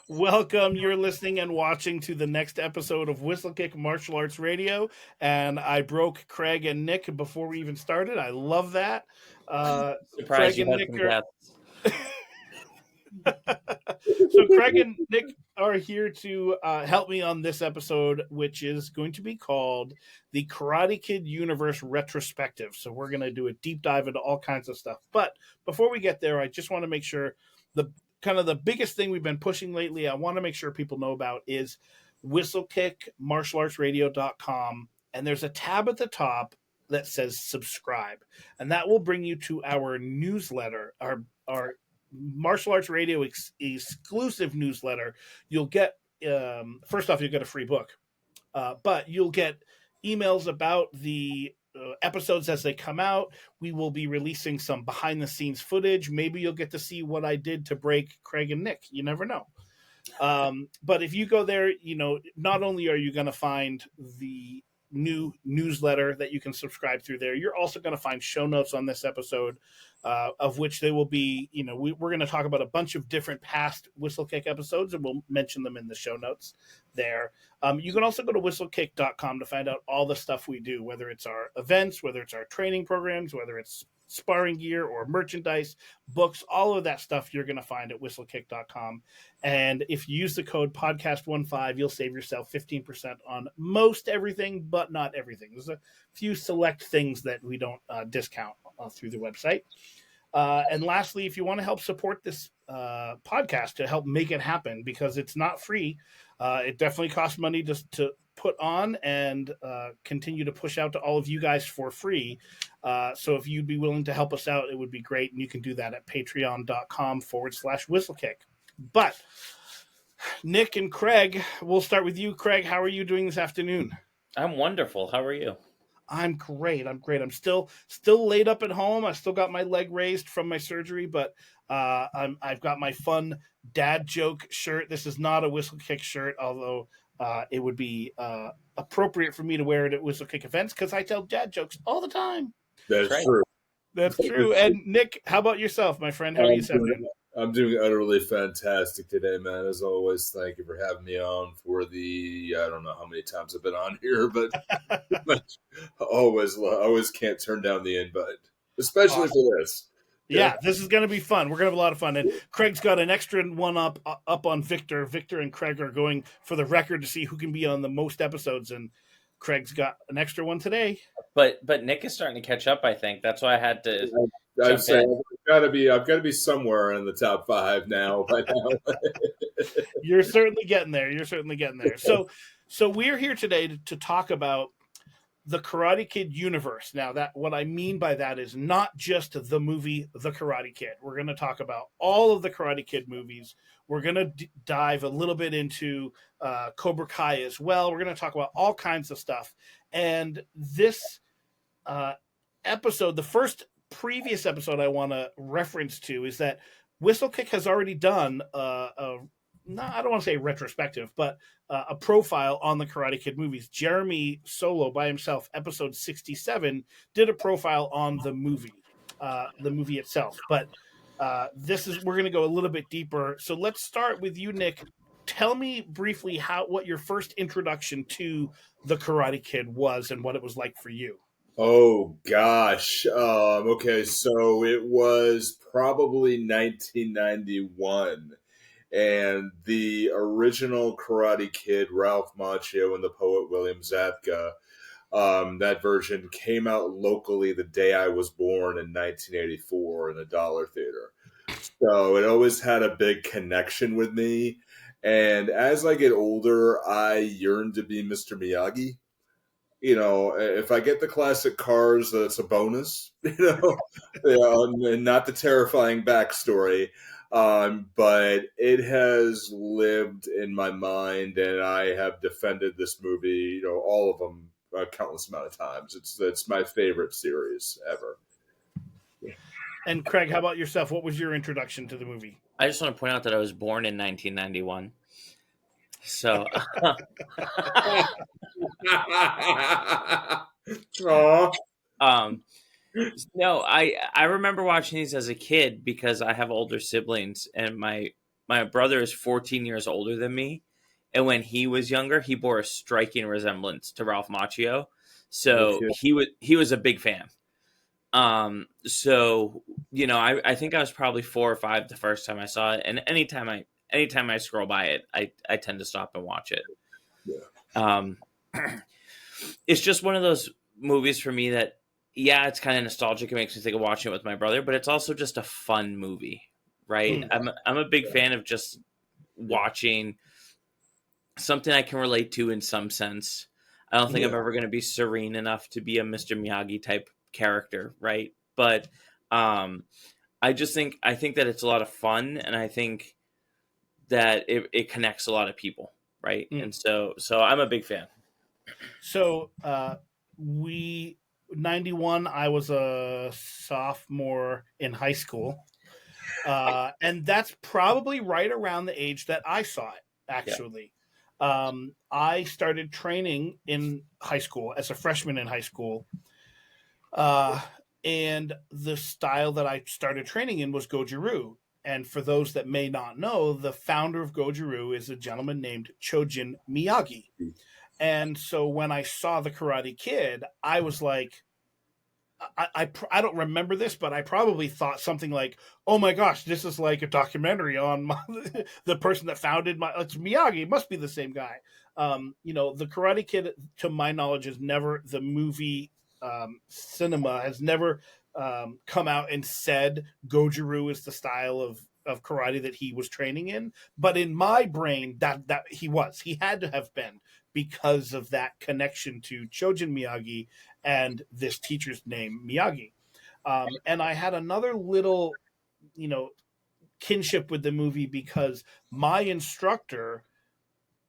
Welcome. You're listening and watching to the next episode of Whistlekick Martial Arts Radio. And I broke Craig and Nick before we even started. I love that. Surprised Craig you and had Nick some are. guests. So Craig and Nick are here to help me on this episode, which is going to be called the Karate Kid Universe Retrospective. So we're going to do a deep dive into all kinds of stuff. But before we get there, I just want to make sure the the biggest thing we've been pushing lately, I want to make sure people know about is whistlekickmartialartsradio.com. And there's a tab at the top that says subscribe. And that will bring you to our newsletter, our martial arts radio exclusive newsletter. You'll get first off, you'll get a free book, but you'll get emails about the episodes as they come out. We will be releasing some behind the scenes footage. Maybe you'll get to see what I did to break Craig and Nick. You never know. But if you go there, not only are you going to find the new newsletter that you can subscribe through there, you're also going to find show notes on this episode, of which they will be, we're going to talk about a bunch of different past Whistlekick episodes, and we'll mention them in the show notes there. You can also go to whistlekick.com to find out all the stuff we do, whether it's our events, whether it's our training programs, whether it's sparring gear or merchandise, books, all of that stuff you're going to find at whistlekick.com. And if you use the code podcast15, you'll save yourself 15% on most everything, but not everything. There's a few select things that we don't discount through the website. And lastly, if you want to help support this podcast to help make it happen, because it's not free, it definitely costs money to put on and continue to push out to all of you guys for free. So if you'd be willing to help us out, it would be great. And you can do that at patreon.com/whistlekick. But Nick and Craig, we'll start with you. Craig, how are you doing this afternoon? I'm wonderful. How are you? I'm great. I'm still laid up at home. I still got my leg raised from my surgery, but I've got my fun dad joke shirt. This is not a Whistlekick shirt, although it would be appropriate for me to wear it at Whistlekick events because I tell dad jokes all the time. That's true. That's true. And Nick, how about yourself, my friend? How are you this afternoon? I'm doing utterly fantastic today, man. As always, thank you for having me on for the, I don't know how many times I've been on here, but always can't turn down the invite, especially for this. Yeah, this is going to be fun. We're going to have a lot of fun. And Craig's got an extra one up on Victor. Victor and Craig are going for the record to see who can be on the most episodes, and Craig's got an extra one today. But Nick is starting to catch up, I think. That's why I had to. I've got to be somewhere in the top 5 now. By now. You're certainly getting there. So we're here today to talk about the Karate Kid universe. Now, that what I mean by that is not just the movie The Karate Kid. We're going to talk about all of the Karate Kid movies. We're going to dive a little bit into Cobra Kai as well. We're going to talk about all kinds of stuff. And this episode, the first previous episode I want to reference to is that Whistlekick has already done I don't want to say retrospective, but a profile on the Karate Kid movies. Jeremy Solo by himself, episode 67, did a profile on the movie itself. But we're going to go a little bit deeper. So let's start with you, Nick. Tell me briefly what your first introduction to the Karate Kid was and what it was like for you. Oh gosh. Okay, so it was probably 1991. And the original Karate Kid, Ralph Macchio and the poet William Zabka, that version came out locally the day I was born in 1984 in the Dollar Theater. So it always had a big connection with me. And as I get older, I yearn to be Mr. Miyagi. If I get the classic cars, that's a bonus, and not the terrifying backstory. But it has lived in my mind, and I have defended this movie, all of them, a countless amount of times. It's my favorite series ever. And Craig, how about yourself? What was your introduction to the movie? I just want to point out that I was born in 1991. So, no, I remember watching these as a kid because I have older siblings, and my my brother is 14 years older than me, and when he was younger, he bore a striking resemblance to Ralph Macchio. So Okay. he was a big fan. So I think I was probably 4 or 5 the first time I saw it, and anytime I scroll by it, I tend to stop and watch it. Yeah. Um, it's just one of those movies for me that, yeah, it's kind of nostalgic. It makes me think of watching it with my brother, but it's also just a fun movie, right? I'm a big fan of just watching something I can relate to in some sense. I don't think I'm ever going to be serene enough to be a Mr. Miyagi type character, right? But I think that it's a lot of fun, and I think that it connects a lot of people, right? And so I'm a big fan. So we 91. I was a sophomore in high school, and that's probably right around the age that I saw it. Actually, I started training in high school as a freshman in high school, uh, and the style that I started training in was Goju-Ryu. And for those that may not know, the founder of Goju-Ryu is a gentleman named Chojin Miyagi. And so when I saw the Karate Kid, I was like, I don't remember this, but I probably thought something like, "Oh my gosh, this is like a documentary on the person that founded it's Miyagi. It must be the same guy." The Karate Kid, to my knowledge, is never the movie cinema has never come out and said Goju-Ryu is the style of karate that he was training in. But in my brain, that he had to have been, because of that connection to Chojin Miyagi and this teacher's name Miyagi. And I had another little, kinship with the movie because my instructor,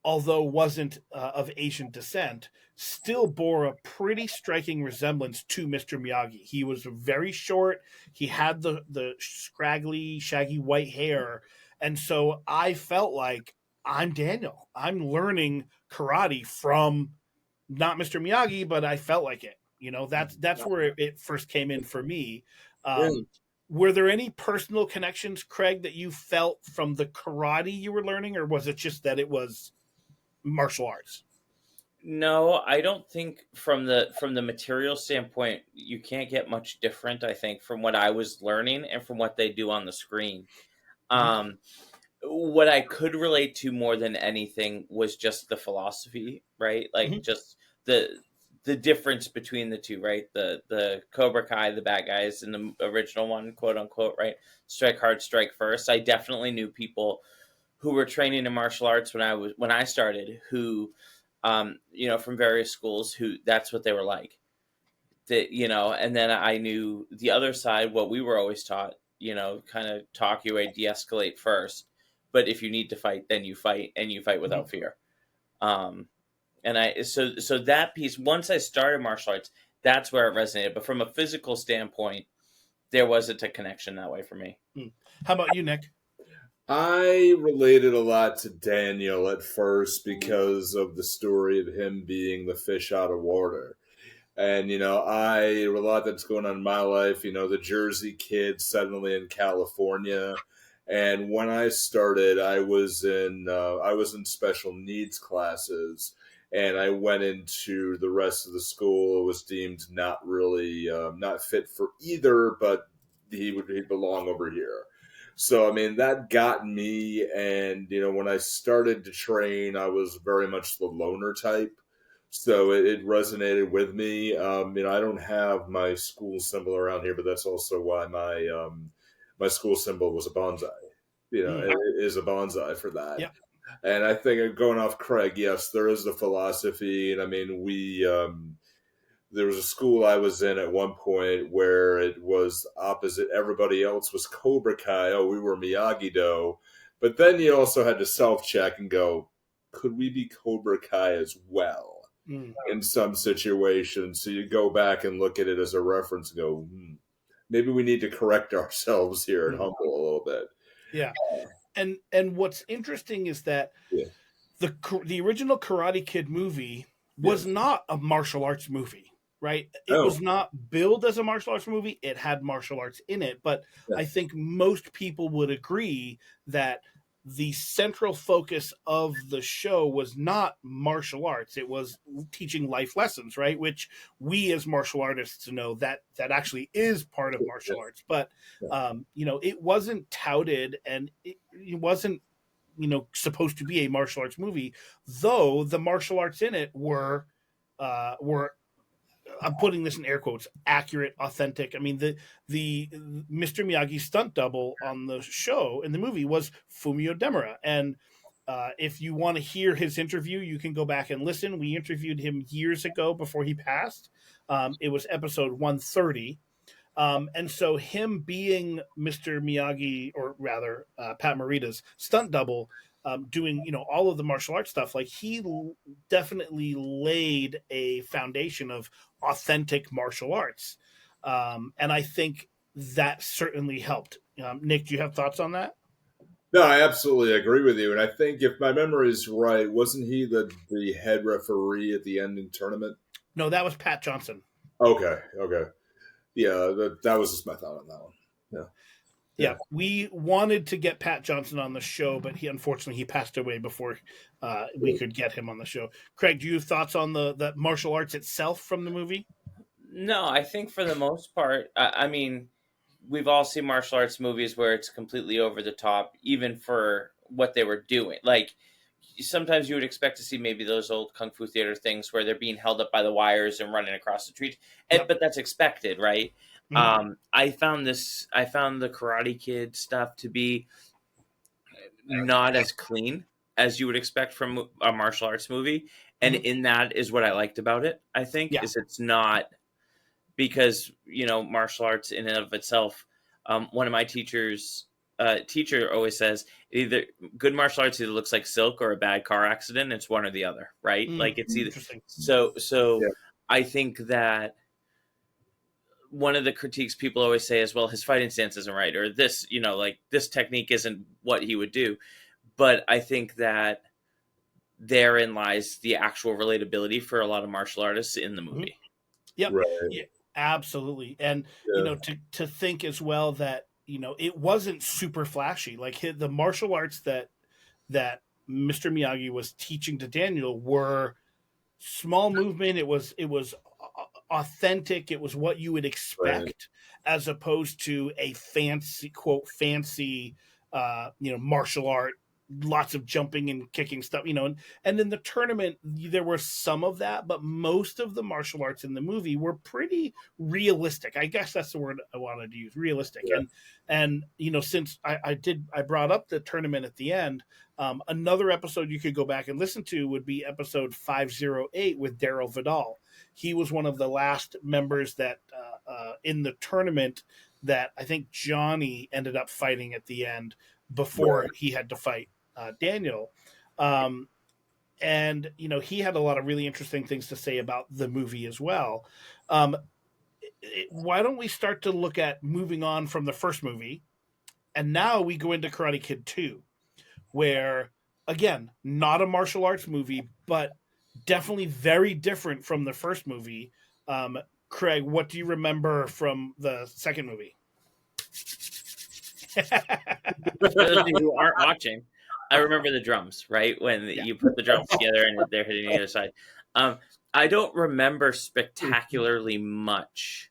although wasn't of Asian descent, still bore a pretty striking resemblance to Mr. Miyagi. He was very short. He had the scraggly, shaggy white hair. And so I felt like I'm Daniel. I'm learning karate from not Mr. Miyagi, but I felt like it. That's where it first came in for me. Were there any personal connections, Craig, that you felt from the karate you were learning, or was it just that it was martial arts? No, I don't think from the material standpoint you can't get much different, I think, from what I was learning and from what they do on the screen. Um what I could relate to more than anything was just the philosophy, right? Like just the difference between the two, right? The Cobra Kai, the bad guys in the original one, quote unquote, right? Strike hard, strike first. I definitely knew people who were training in martial arts when I started, who from various schools, who that's what they were like. And then I knew the other side, what we were always taught, kind of talk your way, de-escalate first. But if you need to fight, then you fight, and you fight without fear. And so that piece, once I started martial arts, that's where it resonated. But from a physical standpoint, there wasn't a connection that way for me. How about you, Nick? I related a lot to Daniel at first because of the story of him being the fish out of water. And, a lot that's going on in my life, the Jersey kid suddenly in California. And when I started, I was in special needs classes, and I went into the rest of the school. It was deemed not really, not fit for either, but he'd belong over here. So, I mean, that got me. And, when I started to train, I was very much the loner type. So it resonated with me. I don't have my school symbol around here, but that's also why my school symbol was a bonsai. It is a bonsai for that. Yeah. And I think, going off Craig, yes, there is the philosophy. And I mean, there was a school I was in at one point where it was opposite. Everybody else was Cobra Kai. Oh, we were Miyagi-Do. But then you also had to self-check and go, could we be Cobra Kai as well? In some situations? So you go back and look at it as a reference and go, maybe we need to correct ourselves here and humble a little bit. Yeah. And what's interesting is that the original Karate Kid movie was not a martial arts movie, right? It was not billed as a martial arts movie. It had martial arts in it, but I think most people would agree that the central focus of the show was not martial arts. It was teaching life lessons, right? Which we as martial artists know that actually is part of martial arts. But, it wasn't touted, and it wasn't, supposed to be a martial arts movie, though the martial arts in it were I'm putting this in air quotes, accurate, authentic. I mean, the Mr. Miyagi stunt double on the show in the movie was Fumio Demura, and if you want to hear his interview, you can go back and listen. We interviewed him years ago before he passed. It was episode 130. And so him being Mr. Miyagi, or rather Pat Morita's stunt double, doing all of the martial arts stuff, like definitely laid a foundation of authentic martial arts, and I think that certainly helped. Nick, do you have thoughts on that? No, I absolutely agree with you, and I think if my memory is right, wasn't he the head referee at the ending tournament? No, that was Pat Johnson. Okay. Yeah, that was just my thought on that one. Yeah, we wanted to get Pat Johnson on the show, but unfortunately he passed away before we could get him on the show. Craig, do you have thoughts on the martial arts itself from the movie? No, I think for the most part, I mean, we've all seen martial arts movies where it's completely over the top, even for what they were doing. Like, sometimes you would expect to see maybe those old kung fu theater things where they're being held up by the wires and running across the trees, but that's expected, right? Mm-hmm. I found the Karate Kid stuff to be not as clean as you would expect from a martial arts movie, and in that is what I liked about it. I think is it's not, because martial arts in and of itself. One of my teacher always says either good martial arts either looks like silk or a bad car accident. It's one or the other, right? Like it's either. So I think that one of the critiques people always say is, well, his fighting stance isn't right, or this, like this technique isn't what he would do. But I think that therein lies the actual relatability for a lot of martial artists in the movie. Yep. Right. Yeah, absolutely. And, to think as well that, it wasn't super flashy. Like the martial arts that Mr. Miyagi was teaching to Daniel were small movement. It was authentic. It was what you would expect, as opposed to a fancy martial art, lots of jumping and kicking stuff, and in the tournament there was some of that, but most of the martial arts in the movie were pretty realistic. I guess that's the word I wanted to use, realistic. And since I brought up the tournament at the end, another episode you could go back and listen to would be episode 508 with Daryl Vidal. He was one of the last members that in the tournament that I think Johnny ended up fighting at the end before he had to fight Daniel. And, he had a lot of really interesting things to say about the movie as well. Why don't we start to look at moving on from the first movie? And now we go into Karate Kid 2, where, again, not a martial arts movie, but definitely very different from the first movie. Craig, what do you remember from the second movie? For those of you who aren't watching, I remember the drums, right? When you put the drums together and they're hitting the other side. I don't remember spectacularly much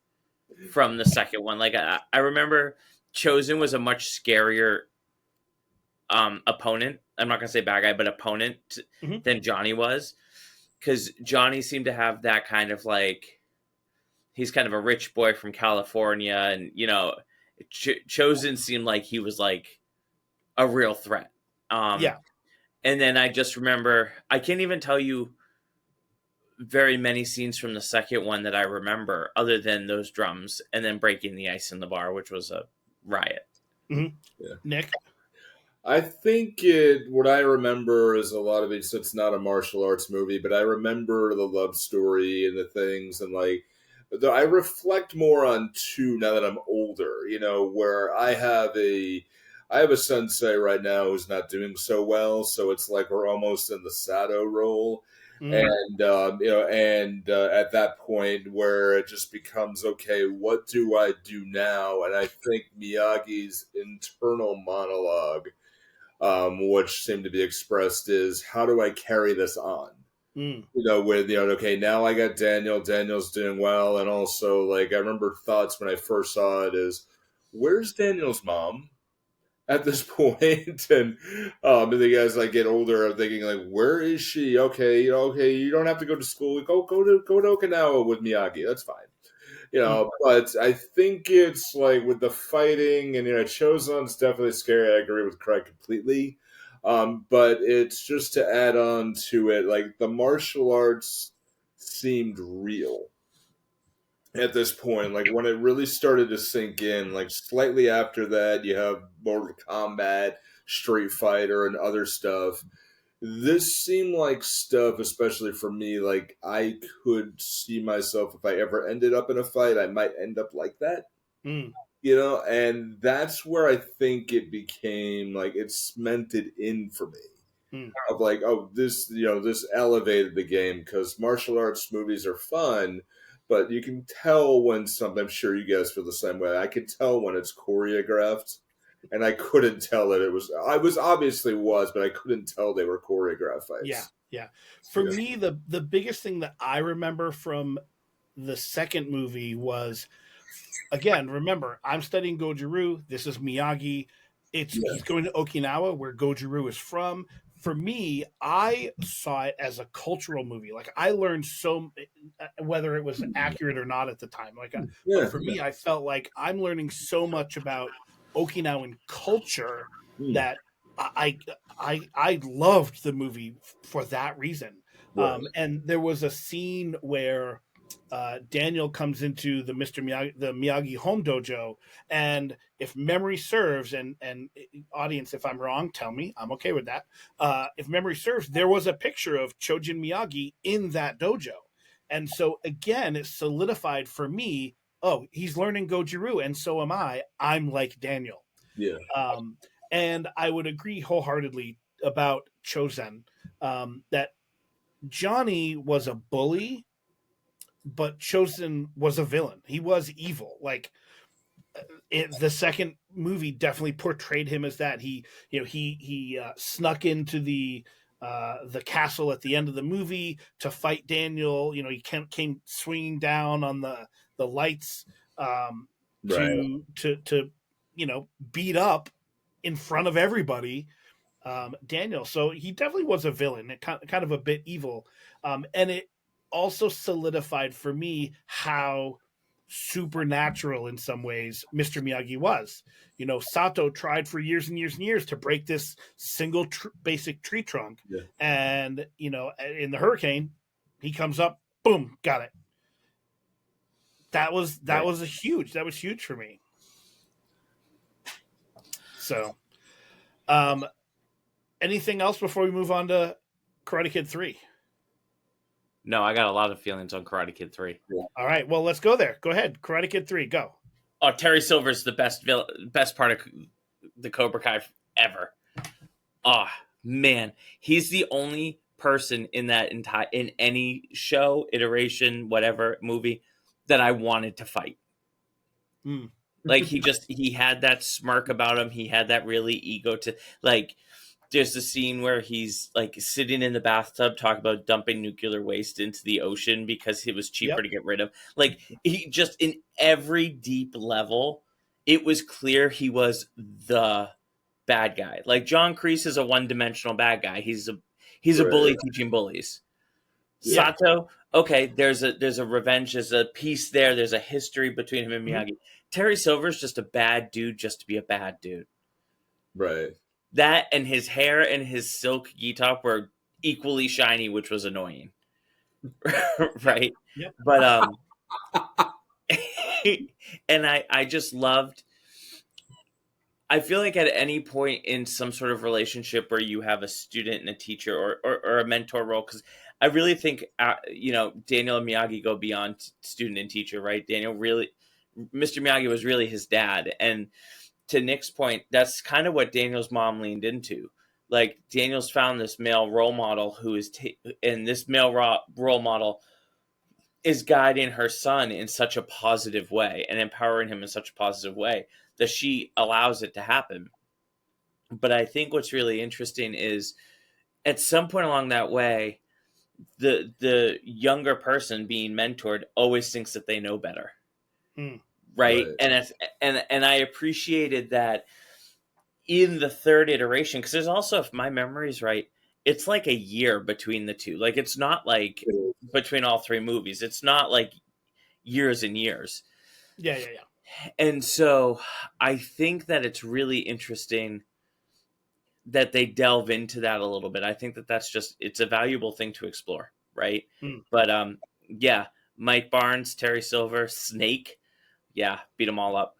from the second one. Like I remember Chosen was a much scarier opponent. I'm not going to say bad guy, but opponent than Johnny was. Because Johnny seemed to have that kind of like, he's kind of a rich boy from California, and Chosen seemed like he was like a real threat. And then I just remember, I can't even tell you very many scenes from the second one that I remember, other than those drums and then breaking the ice in the bar, which was a riot. Mm-hmm. Yeah. Nick? I think what I remember is a lot of it, so it's not a martial arts movie, but I remember the love story and the things, and like, I reflect more on 2 now that I'm older, where I have a sensei right now who's not doing so well, so it's like we're almost in the Sato role. And at that point where it just becomes, okay, what do I do now? And I think Miyagi's internal monologue which seemed to be expressed is, how do I carry this on? Mm. With, okay, now I got Daniel's doing well. And also, like, I remember thoughts when I first saw it is, where's Daniel's mom at this point? And as I get older, I'm thinking, like, where is she? Okay, you don't have to go to school. Go to Okinawa with Miyagi. That's fine. But I think it's like with the fighting and, Chosun's definitely scary. I agree with Craig completely. But it's just to add on to it, like the martial arts seemed real at this point. Like when it really started to sink in, like slightly after that, you have Mortal Kombat, Street Fighter, and other stuff. This seemed like stuff, especially for me, like I could see myself if I ever ended up in a fight, I might end up like that. Mm. And that's where I think it became like it cemented in for me. Of like, oh, this elevated the game, because martial arts movies are fun, but you can tell when something, I'm sure you guys feel the same way. I can tell when it's choreographed, and I couldn't tell that it was. I was obviously was, but I couldn't tell they were choreographed fights. Yeah. For me, the biggest thing that I remember from the second movie was, again, remember, I'm studying Goju-Ryu. This is Miyagi. He's going to Okinawa, where Goju-Ryu is from. For me, I saw it as a cultural movie. Like I learned whether it was accurate or not at the time. But for me, I felt like I'm learning so much about Okinawan culture that I loved the movie for that reason. Right. And there was a scene where Daniel comes into the Miyagi home dojo, and if memory serves, and audience, if I'm wrong, tell me. I'm okay with that. If memory serves, there was a picture of Chojin Miyagi in that dojo, and so again, it solidified for me. Oh, he's learning Goju-Ryu, and so am I. I'm like Daniel. Yeah. And I would agree wholeheartedly about Chozen, that Johnny was a bully, but Chosen was a villain. He was evil. Like the second movie definitely portrayed him as that. He snuck into the castle at the end of the movie to fight Daniel. He came swinging down on the lights, to beat up in front of everybody Daniel. So he definitely was a villain, kind of a bit evil, and it also solidified for me how supernatural in some ways Mr. Miyagi was. Sato tried for years and years and years to break this single basic tree trunk, and in the hurricane, he comes up, boom, got it. That was huge for me. So, anything else before we move on to Karate Kid 3? No, I got a lot of feelings on Karate Kid 3. Yeah. All right, well, let's go there. Go ahead. Karate Kid 3, go. Oh, Terry Silver's the best part of the Cobra Kai ever. Oh, man. He's the only person in any show, iteration, whatever, movie that I wanted to fight. Like, he had that smirk about him. He had that really ego to, like, there's a scene where he's like sitting in the bathtub talking about dumping nuclear waste into the ocean because it was cheaper to get rid of. Like, he just, in every deep level, it was clear he was the bad guy. Like, John Kreese is a one-dimensional bad guy. He's a bully teaching bullies. Sato, okay, there's a revenge, there's a peace there, there's a history between him and Miyagi. Terry Silver's just a bad dude just to be a bad dude. Right. That and his hair and his silk gi top were equally shiny, which was annoying. Right? Yep. But and I just loved, I feel like at any point in some sort of relationship where you have a student and a teacher or a mentor role, because I really think Daniel and Miyagi go beyond student and teacher, right? Mr. Miyagi was really his dad, and to Nick's point, that's kind of what Daniel's mom leaned into. Like, Daniel's found this male role model who is, and this male role model is guiding her son in such a positive way and empowering him in such a positive way that she allows it to happen. But I think what's really interesting is at some point along that way, the younger person being mentored always thinks that they know better. Hmm. Right. Right. And I appreciated that in the third iteration, because there's also, if my memory's right, it's like a year between the two. Like it's not like between all three movies. It's not like years and years. Yeah. And so I think that it's really interesting that they delve into that a little bit. I think that that's just, it's a valuable thing to explore, right? Hmm. But yeah, Mike Barnes, Terry Silver, Snake, yeah, beat them all up.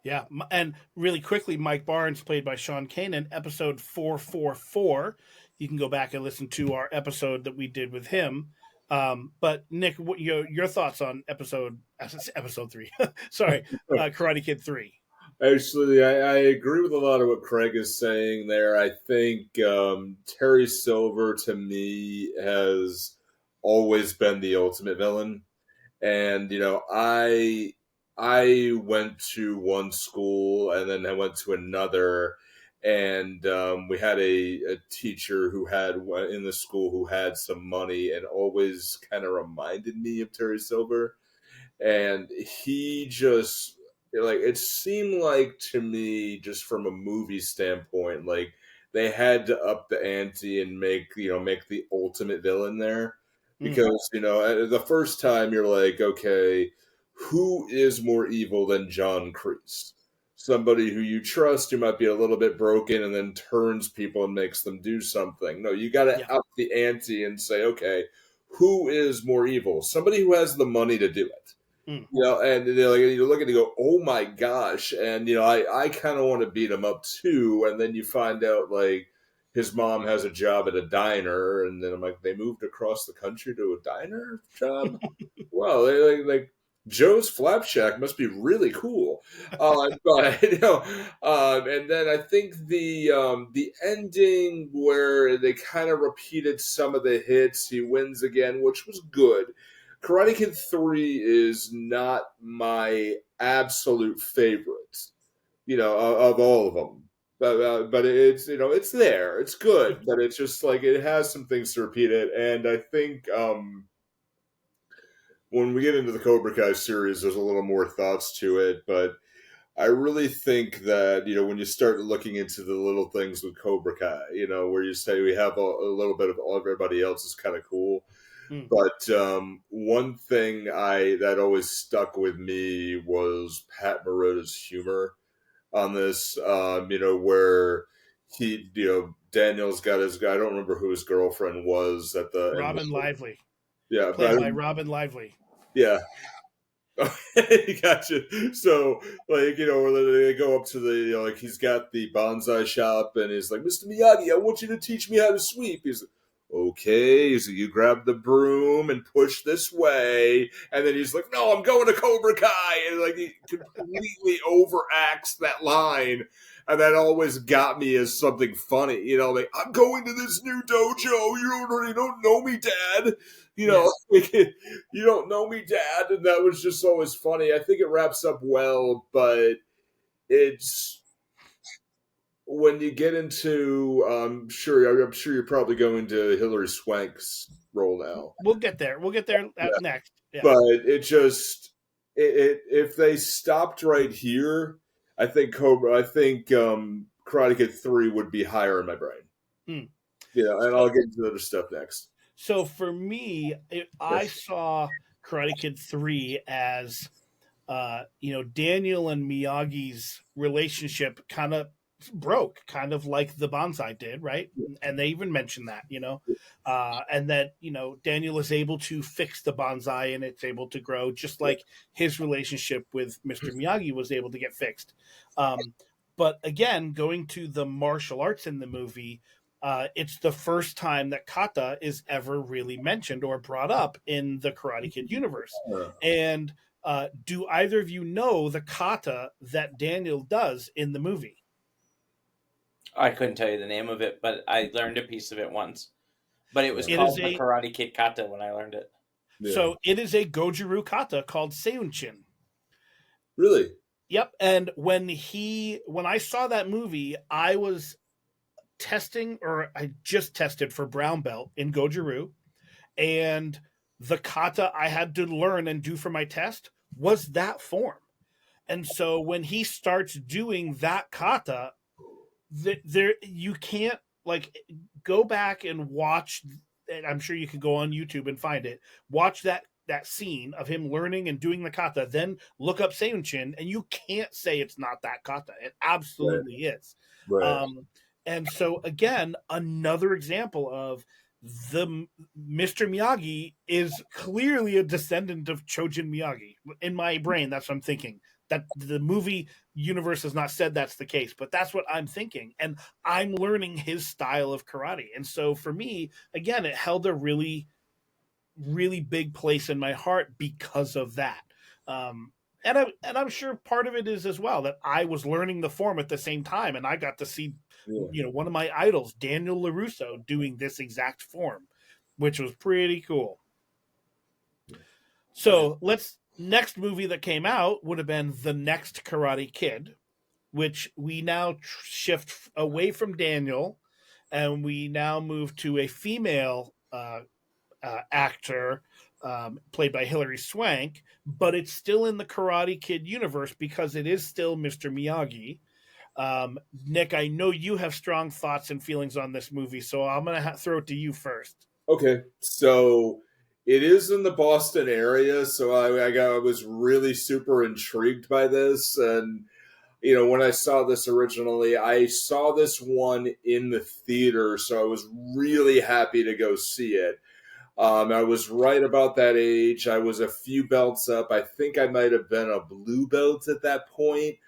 Yeah, and really quickly, Mike Barnes, played by Sean Kanan, episode 444. You can go back and listen to our episode that we did with him. But Nick, what your thoughts on episode 3? Sorry, Karate Kid 3. Actually, I agree with a lot of what Craig is saying there. I think Terry Silver, to me, has always been the ultimate villain. And I went to one school and then I went to another, and we had a teacher who had in the school who had some money and always kind of reminded me of Terry Silver. And he just, like, it seemed like to me, just from a movie standpoint, like they had to up the ante and make the ultimate villain there, because the first time you're like, okay, who is more evil than John Kreese? Somebody who you trust, who might be a little bit broken and then turns people and makes them do something. No, you got to Yeah. up the ante and say, okay, who is more evil? Somebody who has the money to do it. And they're like, you look and you go, oh my gosh. And, I kind of want to beat him up too. And then you find out, like, his mom has a job at a diner. And then I'm like, they moved across the country to a diner job? Well, like Joe's Flap Shack must be really cool. But, and then I think the ending where they kind of repeated some of the hits, he wins again, which was good. Karate Kid 3 is not my absolute favorite, of all of them. But it's, it's there. It's good, but it's just like it has some things to repeat it. And I think when we get into the Cobra Kai series, there's a little more thoughts to it. But I really think that, when you start looking into the little things with Cobra Kai, where you say we have a little bit of everybody else is kind of cool. But one thing that always stuck with me was Pat Marotta's humor on this, where he, Daniel's got his guy. I don't remember who his girlfriend was at the Robin Lively. Yeah, played by Robin Lively. Yeah. Gotcha. So, like, where they go up to the, like, he's got the bonsai shop and he's like, Mr. Miyagi, I want you to teach me how to sweep. He's like, okay. So you grab the broom and push this way. And then he's like, no, I'm going to Cobra Kai. And, like, he completely overacts that line. And that always got me as something funny. Like, I'm going to this new dojo. You don't know me, Dad. Like, you don't know me, Dad. And that was just always funny. I think it wraps up well, but it's when you get into, I'm sure you're probably going to Hilary Swank's role now. We'll get there. Next. Yeah. But it just, if they stopped right here, I think Karate Kid 3 would be higher in my brain. And I'll get into the other stuff next. So for me, I saw Karate Kid 3 as, Daniel and Miyagi's relationship kind of broke, kind of like the bonsai did, right? And they even mentioned that, and that, Daniel is able to fix the bonsai and it's able to grow just like his relationship with Mr. Miyagi was able to get fixed. But again, going to the martial arts in the movie, it's the first time that kata is ever really mentioned or brought up in the Karate Kid universe. And do either of you know the kata that Daniel does in the movie? I couldn't tell you the name of it, but I learned a piece of it once. But it was called the Karate Kid kata when I learned it. So it is a Goju-Ryu kata called Seiunchin. Really? Yep. And when I saw that movie, I was testing, or I just tested for brown belt in Goju-Ryu, and the kata I had to learn and do for my test was that form. And so when he starts doing that kata, there you can't, like, go back and watch. And I'm sure you can go on YouTube and find it. Watch that scene of him learning and doing the kata, then look up Seiunchin, and you can't say it's not that kata. It Right. absolutely is. Right. And so again, another example of the Mr. Miyagi is clearly a descendant of Chojin Miyagi. In my brain, that's what I'm thinking. That the movie universe has not said that's the case, but that's what I'm thinking. And I'm learning his style of karate. And so for me, again, it held a really, really big place in my heart because of that. And I'm sure part of it is as well that I was learning the form at the same time, and I got to see, Yeah. one of my idols, Daniel LaRusso, doing this exact form, which was pretty cool. So next movie that came out would have been The Next Karate Kid, which we now shift away from Daniel, and we now move to a female actor, played by Hilary Swank, but it's still in the Karate Kid universe because it is still Mr. Miyagi. Nick, I know you have strong thoughts and feelings on this movie, so I'm going to throw it to you first. Okay, so it is in the Boston area, so I was really super intrigued by this. And when I saw this originally, I saw this one in the theater, so I was really happy to go see it. I was right about that age. I was a few belts up. I think I might have been a blue belt at that point.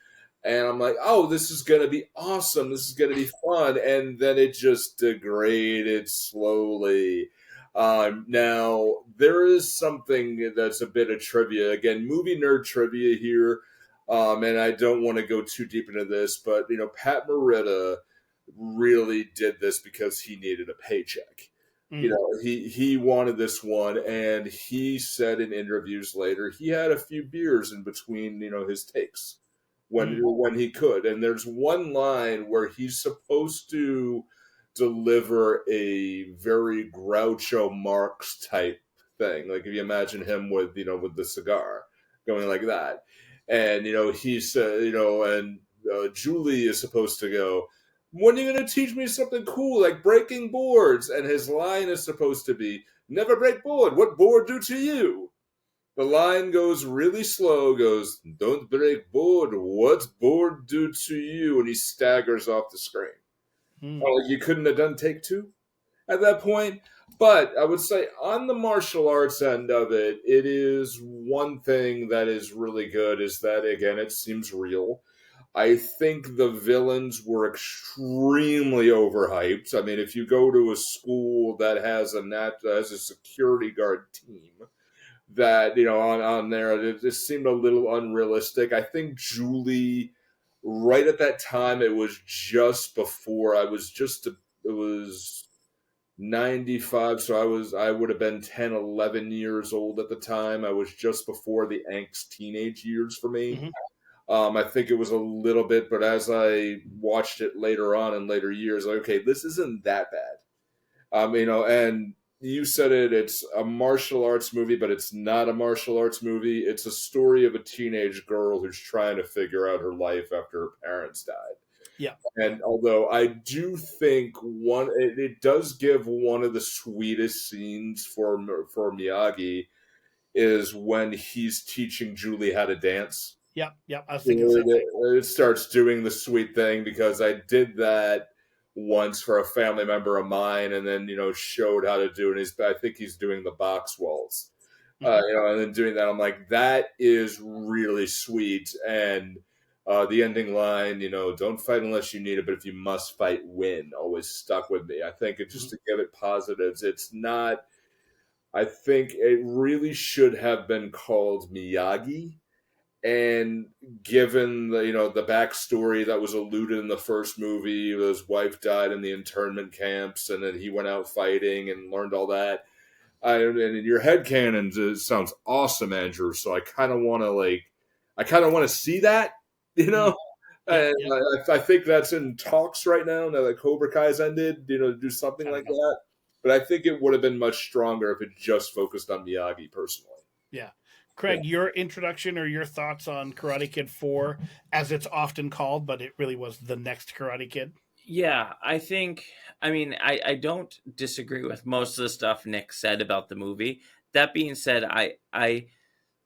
And I'm like, oh, this is going to be awesome. This is going to be fun. And then it just degraded slowly. Now, there is something that's a bit of trivia. Again, movie nerd trivia here. And I don't want to go too deep into this, but, Pat Morita really did this because he needed a paycheck. He wanted this one, and he said in interviews later he had a few beers in between, his takes when he could. And there's one line where he's supposed to deliver a very Groucho Marx type thing. Like if you imagine him with the cigar going like that. And, he said, and Julie is supposed to go, when are you going to teach me something cool like breaking boards? And his line is supposed to be, never break board. What board do to you? The line goes really slow, goes, don't break board. What's board do to you? And he staggers off the screen. Oh, you couldn't have done take two at that point? But I would say on the martial arts end of it, it is one thing that is really good is that, again, it seems real. I think the villains were extremely overhyped. I mean, if you go to a school that has a security guard team, that on there, it just seemed a little unrealistic. I think Julie, right at that time, it was just before it was 95, so I would have been 10, 11 years old at the time. I was just before the angst teenage years for me. I think it was a little bit, but as I watched it later on in later years, like, okay, this isn't that bad. And you said it's a martial arts movie, but it's not a martial arts movie. It's a story of a teenage girl who's trying to figure out her life after her parents died. Yeah. And although I do think it does give one of the sweetest scenes for Miyagi is when he's teaching Julie how to dance. Yep. I was thinking the same thing. It starts doing the sweet thing because I did that once for a family member of mine, and then showed how to do it. I think he's doing the box waltz, and then doing that. I'm like, that is really sweet. And the ending line, don't fight unless you need it, but if you must fight, win, always stuck with me. I think it just to give it positives. It's not. I think it really should have been called Miyagi. And given the backstory that was alluded in the first movie, his wife died in the internment camps, and then he went out fighting and learned all that. And in your headcanon, it sounds awesome, Andrew. So I kind of want to see that. you know. Yep, And yep. I think that's in talks right now that Cobra Kai's ended, to do something I don't like know. that. But I think it would have been much stronger if it just focused on Miyagi personally. Yeah. Yeah. Craig, your introduction or your thoughts on Karate Kid 4, as it's often called, but it really was the next Karate Kid? Yeah, I mean, I don't disagree with most of the stuff Nick said about the movie. That being said, I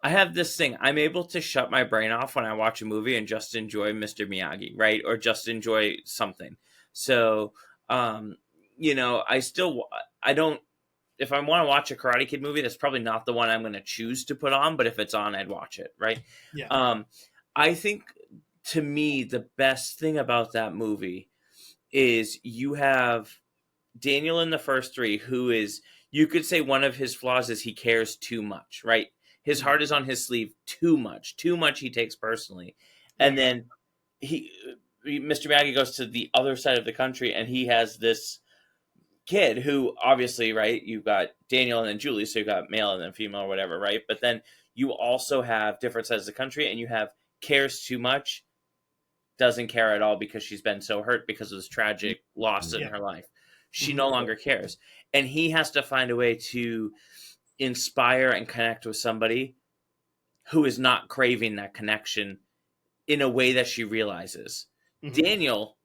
have this thing. I'm able to shut my brain off when I watch a movie and just enjoy Mr. Miyagi, right? Or just enjoy something. So, um, I still, I don't, if I want to watch a Karate Kid movie, that's probably not the one I'm going to choose to put on, but if it's on, I'd watch it, right? Yeah. I think to me, the best thing about that movie is you have Daniel in the first three, who is, you could say one of his flaws is he cares too much, right? His heart is on his sleeve too much he takes personally. And Yeah. then Mr. Miyagi goes to the other side of the country and he has this kid who obviously, right, you've got Daniel and then Julie, so you've got male and then female or whatever, right? But then you also have different sides of the country and you have cares too much, doesn't care at all because she's been so hurt because of this tragic loss in Yeah. her life. She Mhm. no longer cares. And he has to find a way to inspire and connect with somebody who is not craving that connection in a way that she realizes. Mhm. Daniel,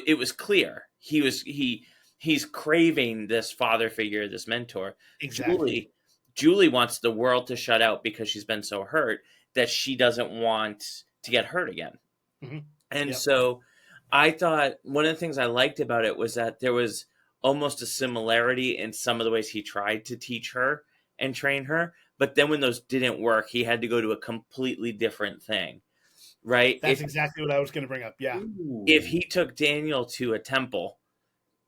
it was clear. He's craving this father figure, this mentor. Exactly. Julie wants the world to shut out because she's been so hurt that she doesn't want to get hurt again. Mhm. And Yep. so I thought one of the things I liked about it was that there was almost a similarity in some of the ways he tried to teach her and train her. But then when those didn't work, he had to go to a completely different thing, right? That's exactly what I was going to bring up. Yeah. If he took Daniel to a temple,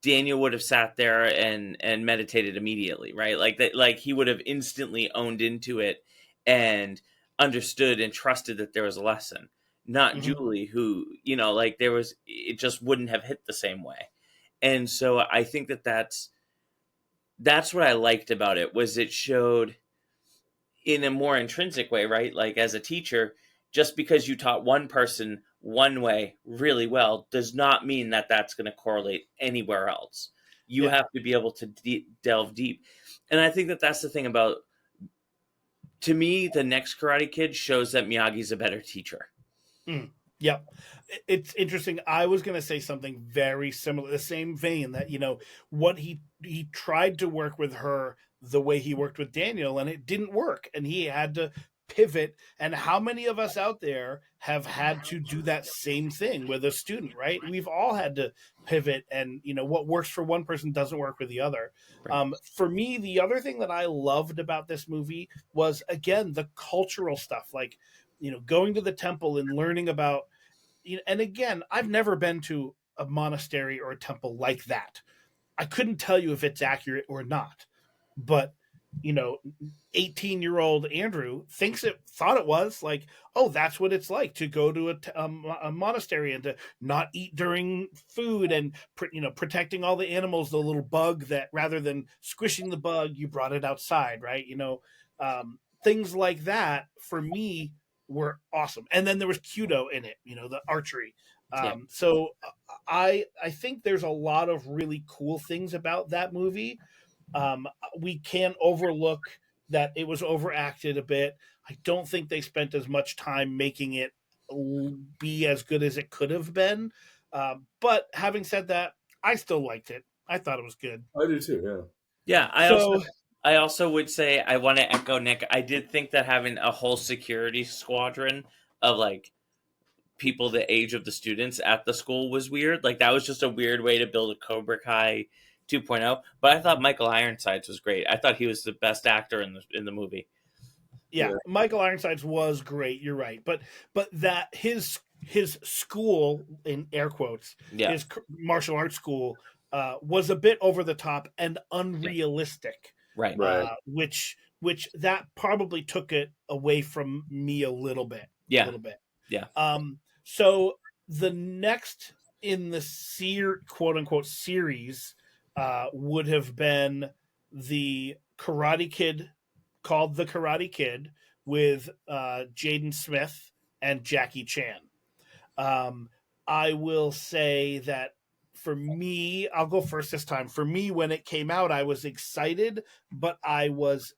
Daniel would have sat there and meditated immediately, right? Like that, like he would have instantly owned into it and understood and trusted that there was a lesson. Not Mhm. Julie, who, like there was, it just wouldn't have hit the same way. And so I think that's what I liked about it, was it showed in a more intrinsic way, right? Like as a teacher, just because you taught one person one way really well does not mean that that's going to correlate anywhere else. You Yeah. have to be able to delve deep. And I think that that's the thing about, to me, the next Karate Kid shows that Miyagi's a better teacher. Mm. Yep. It's interesting. I was going to say something very similar, the same vein that, what he tried to work with her the way he worked with Daniel, and it didn't work. And he had to pivot. And how many of us out there have had to do that same thing with a student, right? We've all had to pivot, and, what works for one person doesn't work with the other. Right. For me, the other thing that I loved about this movie was, again, the cultural stuff, like, going to the temple and learning about, and again, I've never been to a monastery or a temple like that. I couldn't tell you if it's accurate or not, but, you know, 18-year-old Andrew thought it was like, oh, that's what it's like to go to a monastery and to not eat during food, and, protecting all the animals, the little bug that, rather than squishing the bug, you brought it outside, right? Things like that for me were awesome. And then there was Kudo in it, the archery. Yeah. So I think there's a lot of really cool things about that movie. We can't overlook that it was overacted a bit. I don't think they spent as much time making it be as good as it could have been. But having said that, I still liked it. I thought it was good. I do too. Yeah. Yeah, So I also would say, I want to echo Nick. I did think that having a whole security squadron of like people the age of the students at the school was weird. Like that was just a weird way to build a Cobra Kai 2.0. But I thought Michael Ironsides was great. I thought he was the best actor in the movie. yeah, Yeah. Michael Ironsides was great. You're right, but that his school, in air quotes, Yeah, his martial arts school, was a bit over the top and yeah, unrealistic, right. Right. which that probably took it away from me a little bit, Yeah, yeah, So the next in the quote unquote series would have been the Karate Kid, called The Karate Kid, with Jaden Smith and Jackie Chan. Um, I will say that for me, I'll go first this time. For me, when it came out, I was excited, but I was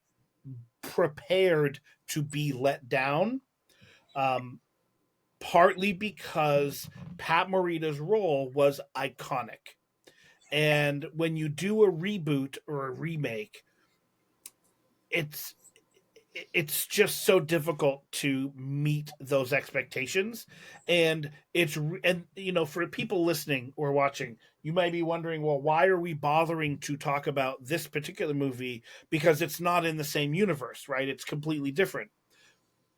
prepared to be let down. Um, Partly because Pat Morita's role was iconic. And when you do a reboot or a remake, it's it's just so difficult to meet those expectations. And for people listening or watching, you might be wondering, well, why are we bothering to talk about this particular movie? Because it's not in the same universe, right? It's completely different.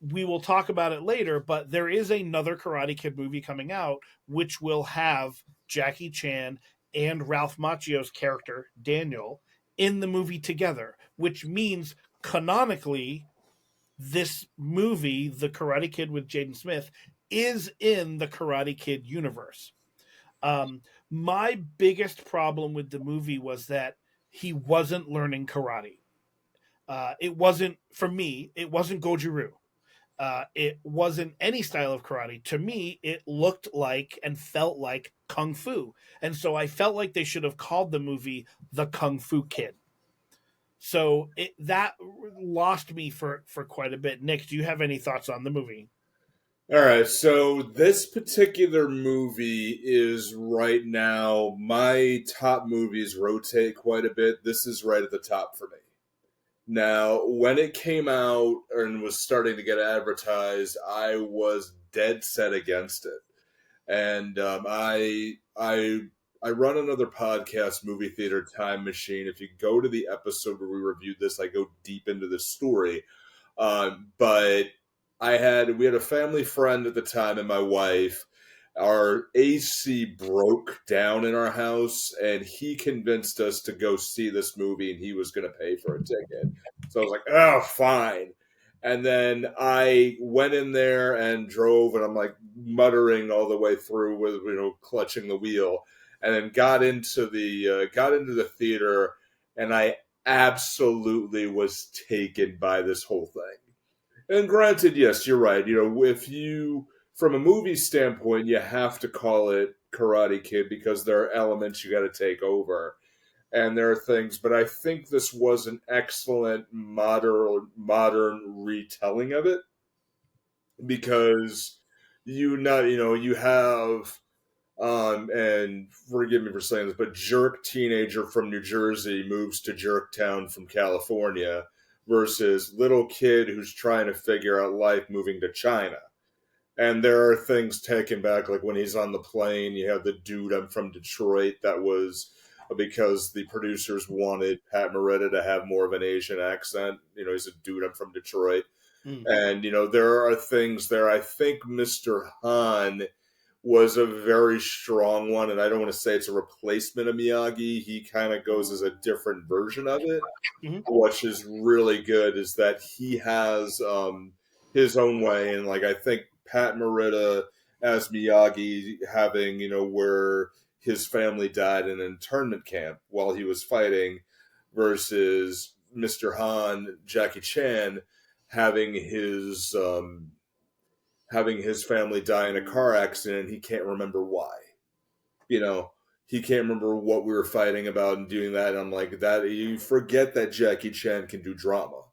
We will talk about it later, but there is another Karate Kid movie coming out which will have Jackie Chan and Ralph Macchio's character Daniel in the movie together, which means canonically this movie, The Karate Kid with Jaden Smith, is in the Karate Kid universe. My biggest problem with the movie was that he wasn't learning karate. It wasn't, for me, it wasn't Goju-Ryu. It wasn't any style of karate. To me, it looked like and felt like Kung Fu. And so I felt like they should have called the movie The Kung Fu Kid. So that lost me for quite a bit. Nick, do you have any thoughts on the movie? All right, so this particular movie is right now, my top movies rotate quite a bit. This is right at the top for me. Now, when it came out and was starting to get advertised, I was dead set against it. And I run another podcast, Movie Theater Time Machine. If you go to the episode where we reviewed this, I go deep into the story. But we had a family friend at the time and my wife. Our AC broke down in our house, and he convinced us to go see this movie, and he was going to pay for a ticket. So I was like, oh, fine. And then I went in there and drove, and I'm like muttering all the way through with clutching the wheel, and then got into the theater, and I absolutely was taken by this whole thing. And granted, yes, you're right. If you, from a movie standpoint, you have to call it Karate Kid because there are elements you got to take over, and there are things. But I think this was an excellent modern retelling of it because you have. And forgive me for saying this, but jerk teenager from New Jersey moves to Jerktown from California versus little kid who's trying to figure out life moving to China. And there are things taken back, like when he's on the plane, you have the dude, I'm from Detroit. That was because the producers wanted Pat Morita to have more of an Asian accent. He's a dude, I'm from Detroit. Mm. And, there are things there. I think Mr. Han was a very strong one, and I don't want to say it's a replacement of Miyagi. He kind of goes as a different version of it. Mhm. Which is really good is that he has his own way, and like I think Pat Morita as Miyagi having where his family died in an internment camp while he was fighting versus Mr. Han, Jackie Chan having his family die in a car accident. He can't remember why. He can't remember what we were fighting about and doing that. And I'm like, that you forget that Jackie Chan can do drama.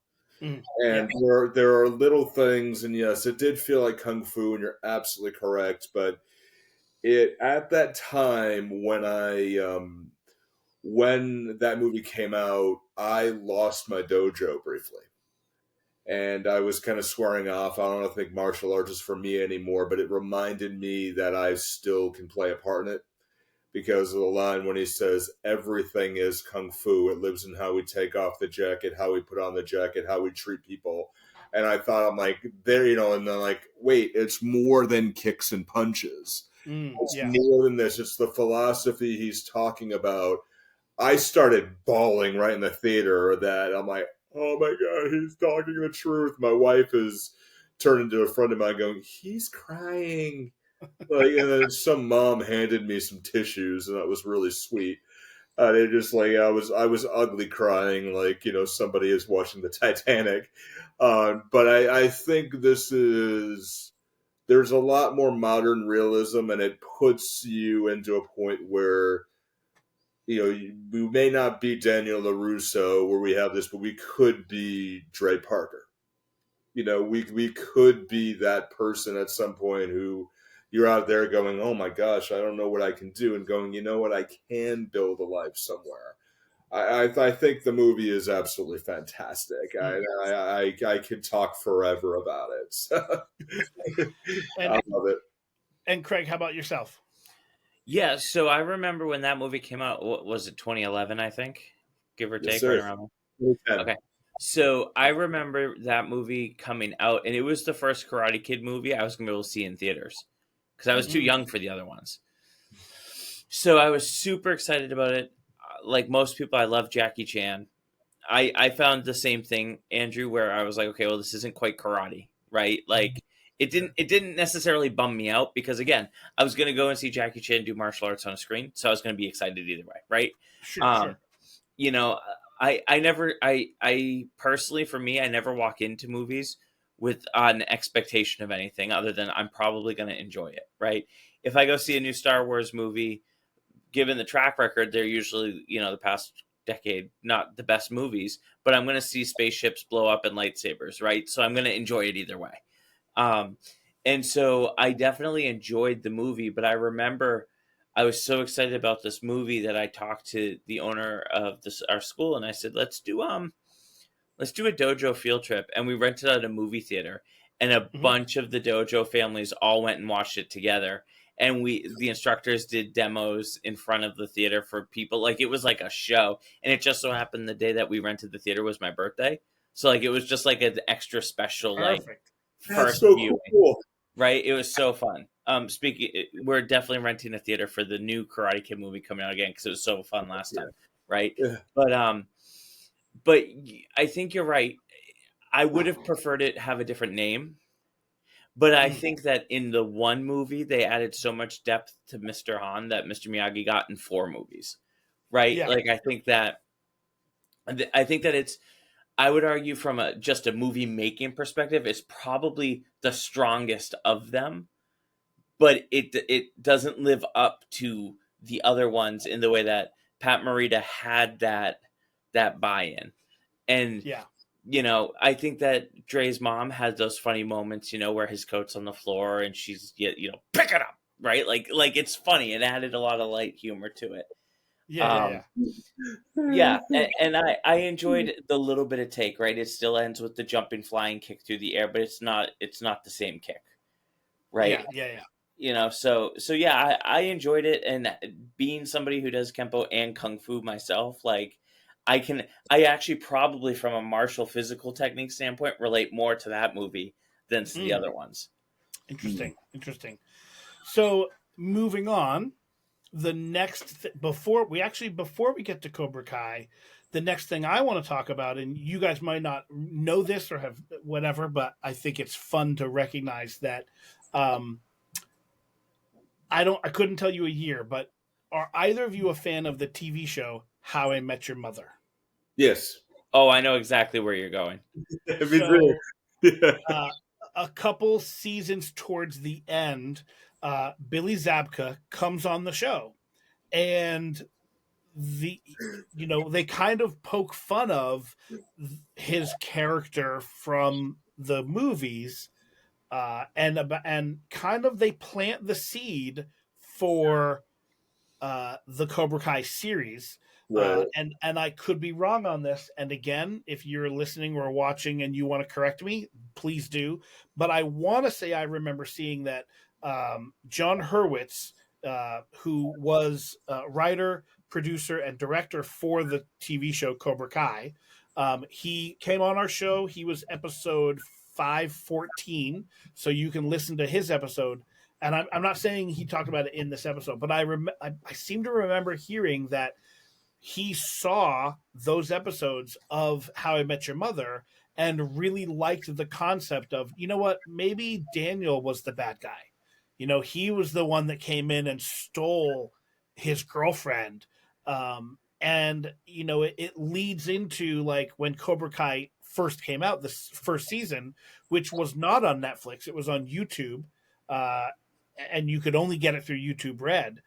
Mm. And Yeah. there are little things, and yes, it did feel like kung fu, and you're absolutely correct. But at that time when that movie came out, I lost my dojo briefly. And I was kind of swearing off. I don't think martial arts is for me anymore, but it reminded me that I still can play a part in it because of the line when he says, everything is kung fu. It lives in how we take off the jacket, how we put on the jacket, how we treat people. And I thought, I'm like, there, and then like, wait, it's more than kicks and punches. It's Yeah. more than this. It's the philosophy he's talking about. I started bawling right in the theater that I'm like, oh my God, he's talking the truth. My wife is turned into a friend of mine going, he's crying. And then some mom handed me some tissues, and that was really sweet. And it just like I was ugly crying, like somebody is watching the Titanic. But I think this is there's a lot more modern realism, and it puts you into a point where, we may not be Daniel LaRusso where we have this, but we could be Dre Parker. We could be that person at some point who you're out there going, oh my gosh, I don't know what I can do, and going, you know what, I can build a life somewhere. I think the movie is absolutely fantastic. I could talk forever about it. So I love it. And Craig, how about yourself? Yeah, so I remember when that movie came out. What was it, 2011? I think, give or Yes, take, sir. right around there. Okay, so I remember that movie coming out, and it was the first Karate Kid movie I was gonna be able to see in theaters because I was too young for the other ones. So I was super excited about it. Like most people, I love Jackie Chan. I found the same thing, Andrew, where I was like, okay, well, this isn't quite karate, right? Like it didn't necessarily bum me out because again, I was gonna go and see Jackie Chan do martial arts on a screen, so I was gonna be excited either way, right? Sure. You know, I personally, for me, I never walk into movies with an expectation of anything other than I'm probably gonna enjoy it, right? If I go see a new Star Wars movie, given the track record, they're usually, the past decade, not the best movies, but I'm going to see spaceships blow up and lightsabers, right? So I'm going to enjoy it either way. Um, and so I definitely enjoyed the movie, but I remember I was so excited about this movie that I talked to the owner of our school and I said, let's do a dojo field trip. And we rented out a movie theater and a bunch of the dojo families all went and watched it together. And the instructors did demos in front of the theater for people. Like it was like a show. And it just so happened the day that we rented the theater was my birthday. So like it was just like an extra special Perfect. like That's first so viewing. cool. Right? It was so fun. We're definitely renting a theater for the new Karate Kid movie coming out again because it was so fun last time. Right? Yeah. But I think you're right. I would have preferred it have a different name. But I think that in the one movie, they added so much depth to Mr. Han that Mr. Miyagi got in 4 movies, right? Yeah. Like I think that it's. I would argue from just a movie making perspective, it's probably the strongest of them, but it doesn't live up to the other ones in the way that Pat Morita had that buy-in, and Yeah. I think that Dre's mom had those funny moments, where his coat's on the floor and she's, pick it up, right? Like it's funny. It added a lot of light humor to it. Yeah. Yeah, and I enjoyed the little bit of take, right? It still ends with the jumping flying kick through the air, but it's not the same kick, right? Yeah. So yeah, I enjoyed it, and being somebody who does Kempo and Kung Fu myself, like I actually probably from a martial physical technique standpoint relate more to that movie than to the other ones. Interesting. So moving on, the next before we get to Cobra Kai, the next thing I want to talk about, and you guys might not know this or have whatever, but I think it's fun to recognize that I couldn't tell you a year, but are either of you a fan of the TV show How I Met Your Mother? Yes. Oh, I know exactly where you're going. A couple seasons towards the end, Billy Zabka comes on the show, and they kind of poke fun of his character from the movies, and kind of they plant the seed for the Cobra Kai series. Right. And I could be wrong on this. And again, if you're listening or watching and you want to correct me, please do. But I want to say I remember seeing that John Hurwitz, who was writer, producer, and director for the TV show Cobra Kai, he came on our show. He was episode 514, so you can listen to his episode. And I'm not saying he talked about it in this episode, but I seem to remember hearing that he saw those episodes of How I Met Your Mother and really liked the concept of, maybe Daniel was the bad guy. He was the one that came in and stole his girlfriend. And, it leads into like when Cobra Kai first came out, this first season, which was not on Netflix. It was on YouTube. uh, and you could only get it through YouTube Red.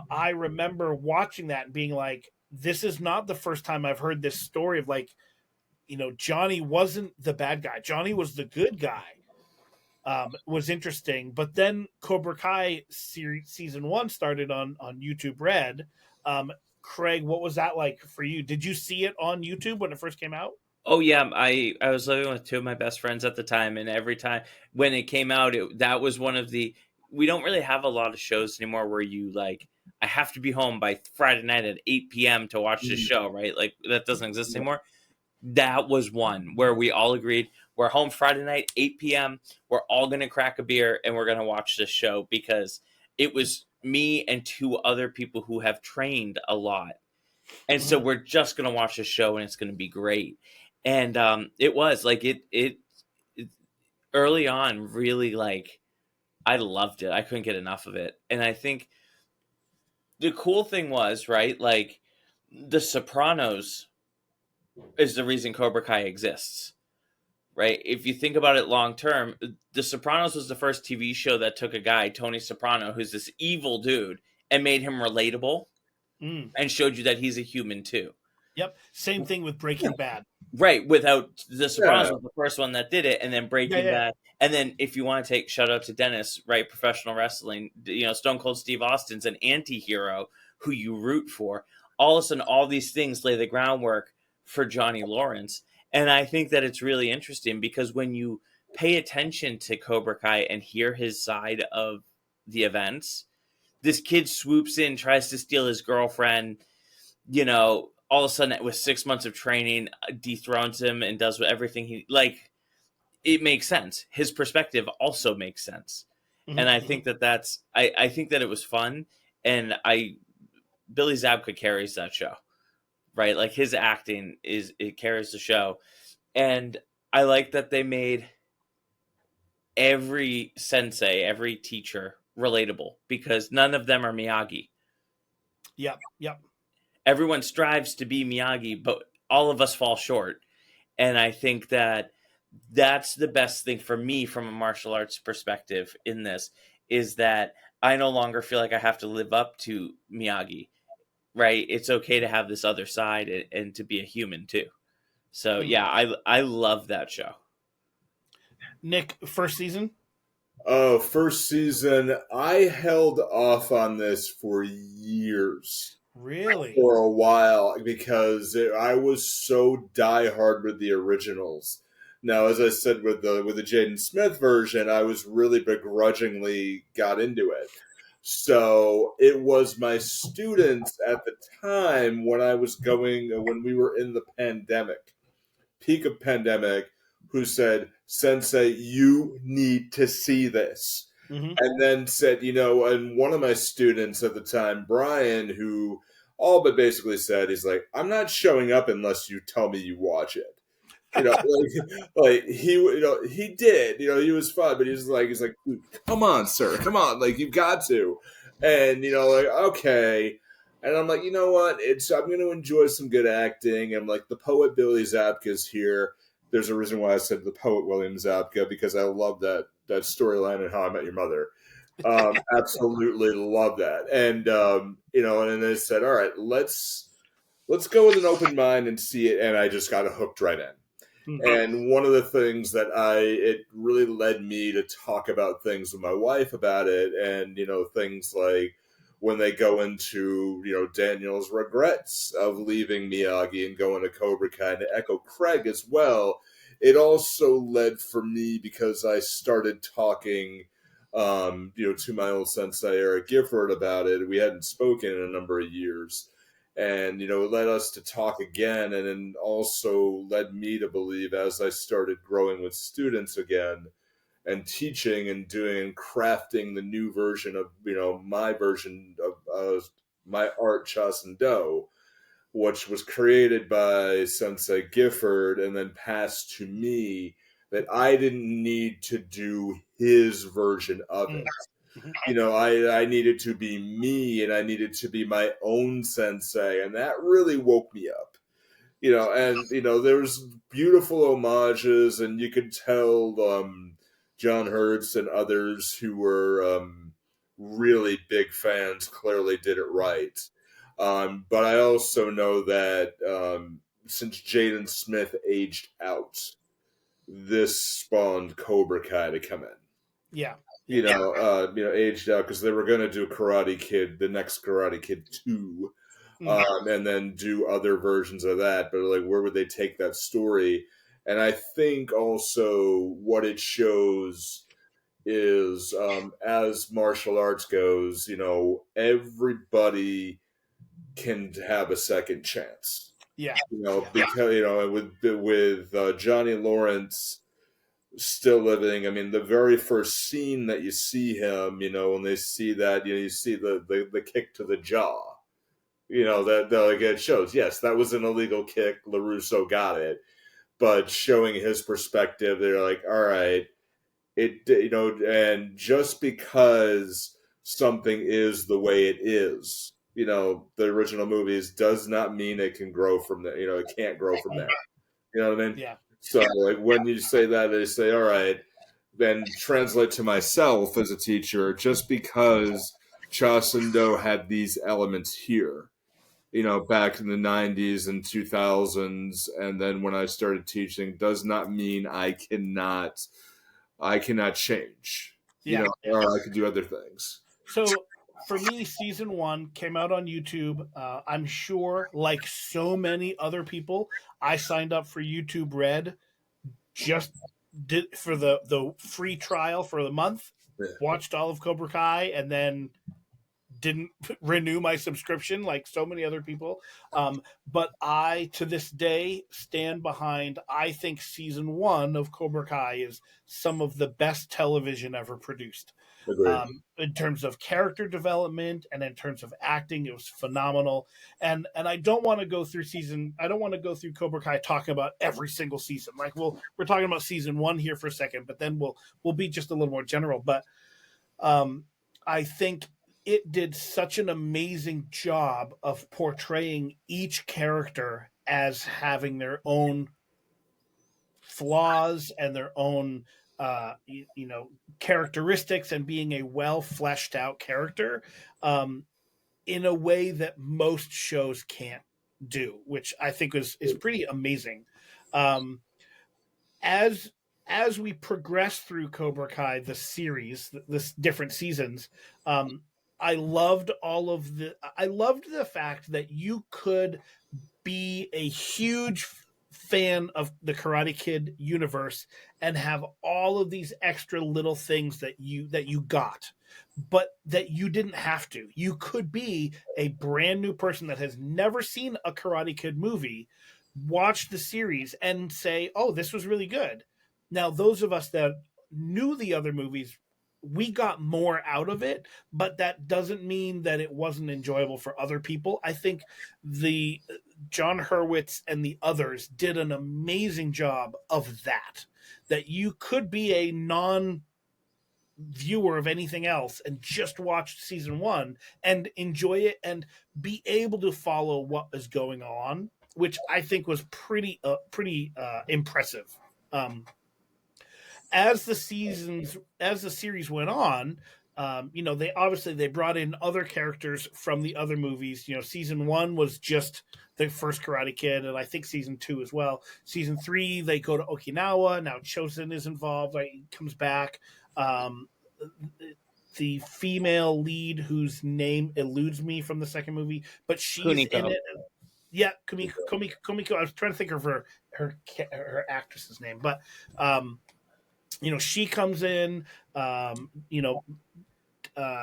I remember watching that and being like, this is not the first time I've heard this story of like, Johnny wasn't the bad guy. Johnny was the good guy. Was interesting. But then Cobra Kai season 1 started on YouTube Red. Craig, what was that like for you? Did you see it on YouTube when it first came out? Oh yeah, I was living with two of my best friends at the time, and every time when it came out, that was one of the. We don't really have a lot of shows anymore where you like. I have to be home by Friday night at 8 p.m. to watch this show, right? Like that doesn't exist anymore. That was one where we all agreed we're home Friday night, 8 p.m. We're all gonna crack a beer and we're gonna watch this show because it was me and two other people who have trained a lot, and so we're just gonna watch the show and it's gonna be great. And it was like it early on really like I loved it. I couldn't get enough of it. And I think the cool thing was, right, like The Sopranos is the reason Cobra Kai exists, right? If you think about it long term, The Sopranos was the first TV show that took a guy, Tony Soprano, who's this evil dude, and made him relatable and showed you that he's a human too. Yep. Same thing with Breaking Bad. Right, without The Sopranos was the first one that did it, and then Breaking Bad, and then if you want to take shout out to Dennis, right, professional wrestling, Stone Cold Steve Austin's an anti-hero who you root for. All of a sudden, all these things lay the groundwork for Johnny Lawrence, and I think that it's really interesting because when you pay attention to Cobra Kai and hear his side of the events, this kid swoops in, tries to steal his girlfriend, all of a sudden with 6 months of training dethrones him and does everything he like. It makes sense. His perspective also makes sense. And I think that's I think that it was fun, and Billy Zabka carries that show, right? Like his acting it carries the show. And I like that they made every sensei, every teacher relatable because none of them are Miyagi. Yep. Everyone strives to be Miyagi, but all of us fall short. And I think that that's the best thing for me from a martial arts perspective in this is that I no longer feel like I have to live up to Miyagi, right? It's okay to have this other side and to be a human too. So yeah, I love that show. Nick, first season? Oh, first season, I held off on this for years. Really? For a while, because I was so diehard with the originals. Now, as I said with the Jaden Smith version, I was really begrudgingly got into it. So it was my students at the time when we were in the peak of pandemic, who said, "Sensei, you need to see this." And then said, and one of my students at the time, Brian, who all but basically said, he's like, "I'm not showing up unless you tell me you watch it." Like he did, he was fun, but he's like, "Come on, sir, come on, like you've got to," and like, okay. And I'm like, you know what? I'm going to enjoy some good acting. And like the poet Billy Zabka is here. There's a reason why I said the poet William Zabka, because I love that storyline in How I Met Your Mother. Absolutely love that. And and they said, all right, let's go with an open mind and see it. And I just got hooked right in. And one of the things that it really led me to talk about things with my wife about it, and things like when they go into Daniel's regrets of leaving Miyagi and going to Cobra Kai, and to echo Craig as well. It also led for me because I started talking, to my old sensei Eric Gifford about it. We hadn't spoken in a number of years, and it led us to talk again, and then also led me to believe, as I started growing with students again and teaching and doing and crafting the new version of my version of my art Chasen Do, which was created by Sensei Gifford and then passed to me, that I didn't need to do his version of it. I needed to be me, and I needed to be my own sensei, and that really woke me up. And there's beautiful homages, and you could tell John Hurts and others who were really big fans clearly did it right. But I also know that since Jaden Smith aged out, this spawned Cobra Kai to come in. Yeah. Aged out because they were going to do Karate Kid, the next Karate Kid 2, and then do other versions of that. But like, where would they take that story? And I think also what it shows is, as martial arts goes, everybody can have a second chance. Yeah. Because with Johnny Lawrence still living. I mean, the very first scene that you see him, when they see that, you see the kick to the jaw. That like it shows, yes, that was an illegal kick. LaRusso got it, but showing his perspective, they're like, all right, and just because something is the way it is, the original movies does not mean it can grow from there. It can't grow from there. You know what I mean? Yeah. So, like, when you say that, they say, all right, then translate to myself as a teacher, just because Cha Sun-do had these elements here, back in the 90s and 2000s, and then when I started teaching, does not mean I cannot change, or I could do other things. So, for me, season 1 came out on YouTube. I'm sure, like so many other people, I signed up for YouTube Red just for the free trial for the month. Yeah. Watched all of Cobra Kai and then didn't renew my subscription like so many other people. But I, to this day, stand behind. I think season 1 of Cobra Kai is some of the best television ever produced. In terms of character development and in terms of acting, it was phenomenal. And I don't want to go through Cobra Kai talking about every single season. Like we're talking about season 1 here for a second, but then we'll be just a little more general. But I think it did such an amazing job of portraying each character as having their own flaws and their own characteristics and being a well fleshed out character in a way that most shows can't do, which I think is pretty amazing. As we progress through Cobra Kai, the series, this different seasons, I loved the fact that you could be a huge fan of the Karate Kid universe and have all of these extra little things that you got, but that you didn't have to. You could be a brand new person that has never seen a Karate Kid movie, watch the series and say, oh, this was really good. Now, those of us that knew the other movies, we got more out of it, but that doesn't mean that it wasn't enjoyable for other people. I think the John Hurwitz and the others did an amazing job of that you could be a non-viewer of anything else and just watch season 1 and enjoy it and be able to follow what is going on, which I think was pretty impressive. As the series went on, they brought in other characters from the other movies. Season 1 was just the first Karate Kid, and I think season 2 as well. Season 3, they go to Okinawa. Now Chosen is involved. He comes back. The female lead, whose name eludes me from the second movie, but she's Kumiko. in it. Yeah, Kumiko. I was trying to think of her actress's name, but she comes in.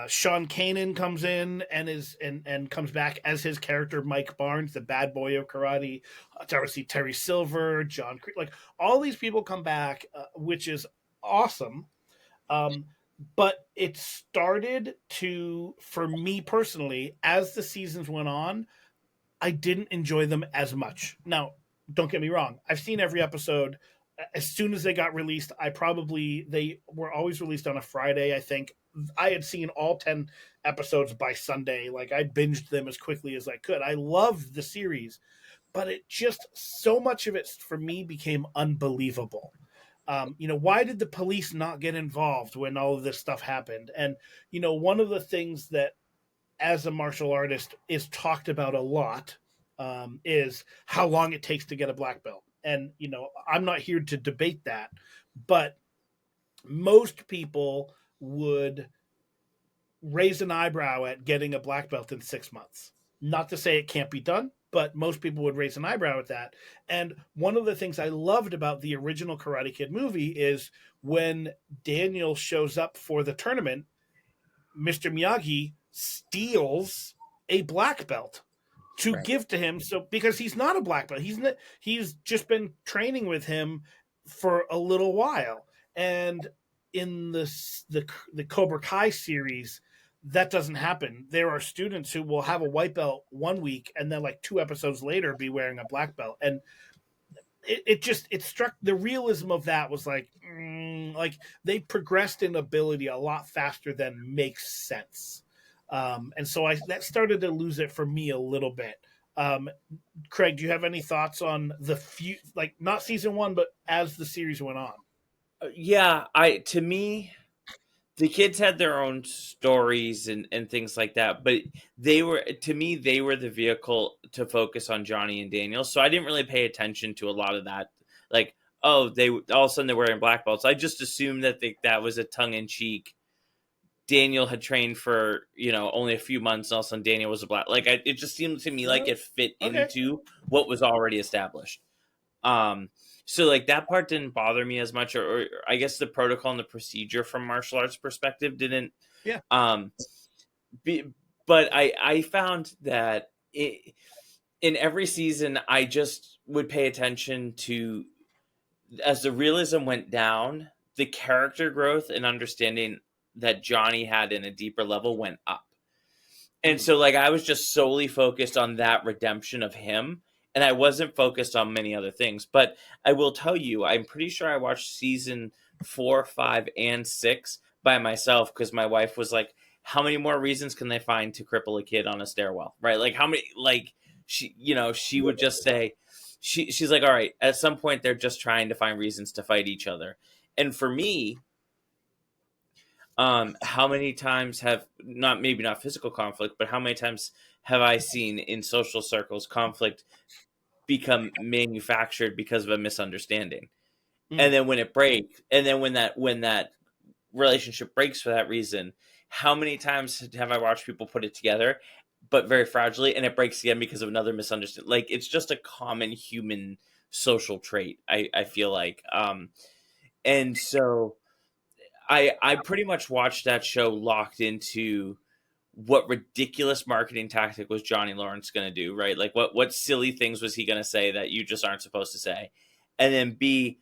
Sean Kanan comes in and comes back as his character Mike Barnes, the bad boy of karate. Obviously Terry Silver, John Creed, like all these people come back, which is awesome. But it started to, for me personally, as the seasons went on, I didn't enjoy them as much. Now, don't get me wrong. I've seen every episode. As soon as they got released, they were always released on a Friday, I think. I had seen all 10 episodes by Sunday. Like, I binged them as quickly as I could. I loved the series, but it just, so much of it for me became unbelievable. Why did the police not get involved when all of this stuff happened? And one of the things that as a martial artist is talked about a lot, is how long it takes to get a black belt. And I'm not here to debate that, but most people would raise an eyebrow at getting a black belt in 6 months. Not to say it can't be done, but most people would raise an eyebrow at that. And one of the things I loved about the original Karate Kid movie is when Daniel shows up for the tournament, Mr. Miyagi steals a black belt to Right. give to him. So because he's not a black belt, he's just been training with him for a little while. And in the Cobra Kai series, that doesn't happen. There are students who will have a white belt one week and then like 2 episodes later be wearing a black belt. And it struck the realism of that was like they progressed in ability a lot faster than makes sense. And so that started to lose it for me a little bit. Craig, do you have any thoughts on the few, like not season one, but as the series went on? Yeah, to me, the kids had their own stories and things like that, but they were the vehicle to focus on Johnny and Daniel. So I didn't really pay attention to a lot of that. Like, oh, they all of a sudden they're wearing black belts. I just assumed that that was a tongue in cheek. Daniel had trained for only a few months, and all of a sudden Daniel was a black. Like it just seemed to me like it fit into what was already established. So like that part didn't bother me as much, or I guess the protocol and the procedure from martial arts perspective didn't. Yeah. But I found that in every season, I just would pay attention to, as the realism went down, the character growth and understanding that Johnny had in a deeper level went up. And so like I was just solely focused on that redemption of him. And I wasn't focused on many other things. But I will tell you, I'm pretty sure I watched season 4, 5, and 6 by myself because my wife was like, how many more reasons can they find to cripple a kid on a stairwell? Right? Like how many, like she would just say, she's like, all right, at some point they're just trying to find reasons to fight each other. And for me, how many times have maybe not physical conflict, but how many times have I seen in social circles conflict become manufactured because of a misunderstanding? And then when it breaks, and then when that relationship breaks for that reason, how many times have I watched people put it together but very fragilely, and it breaks again because of another misunderstanding? Like it's just a common human social trait, I feel like. And so I pretty much watched that show locked into what ridiculous marketing tactic was Johnny Lawrence going to do, right? Like what silly things was he going to say that you just aren't supposed to say? And then B,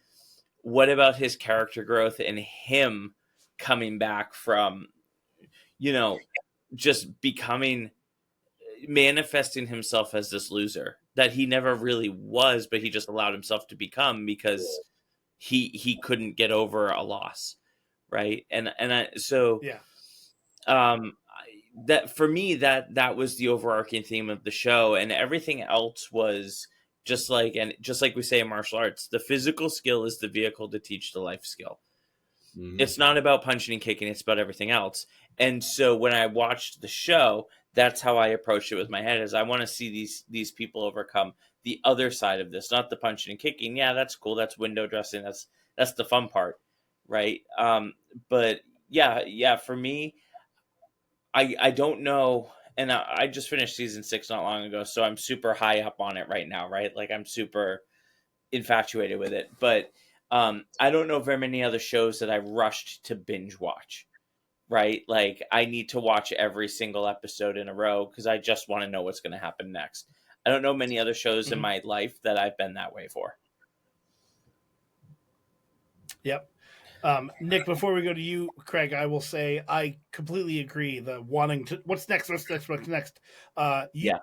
what about his character growth and him coming back from, just manifesting himself as this loser that he never really was, but he just allowed himself to become because he couldn't get over a loss. Right. That for me, that was the overarching theme of the show, and everything else was just like we say in martial arts, the physical skill is the vehicle to teach the life skill. Mm-hmm. It's not about punching and kicking. It's about everything else. And so when I watched the show, that's how I approached it with my head, is I want to see these people overcome the other side of this, not the punching and kicking. Yeah, that's cool. That's window dressing. That's the fun part. Right. But yeah, for me, I don't know. And I just finished season 6 not long ago, so I'm super high up on it right now. Right. Like I'm super infatuated with it, but I don't know very many other shows that I rushed to binge watch. Right. Like I need to watch every single episode in a row because I just want to know what's going to happen next. I don't know many other shows in my life that I've been that way for. Yep. Nick, before we go to you, Craig, I will say I completely agree. The wanting to what's next?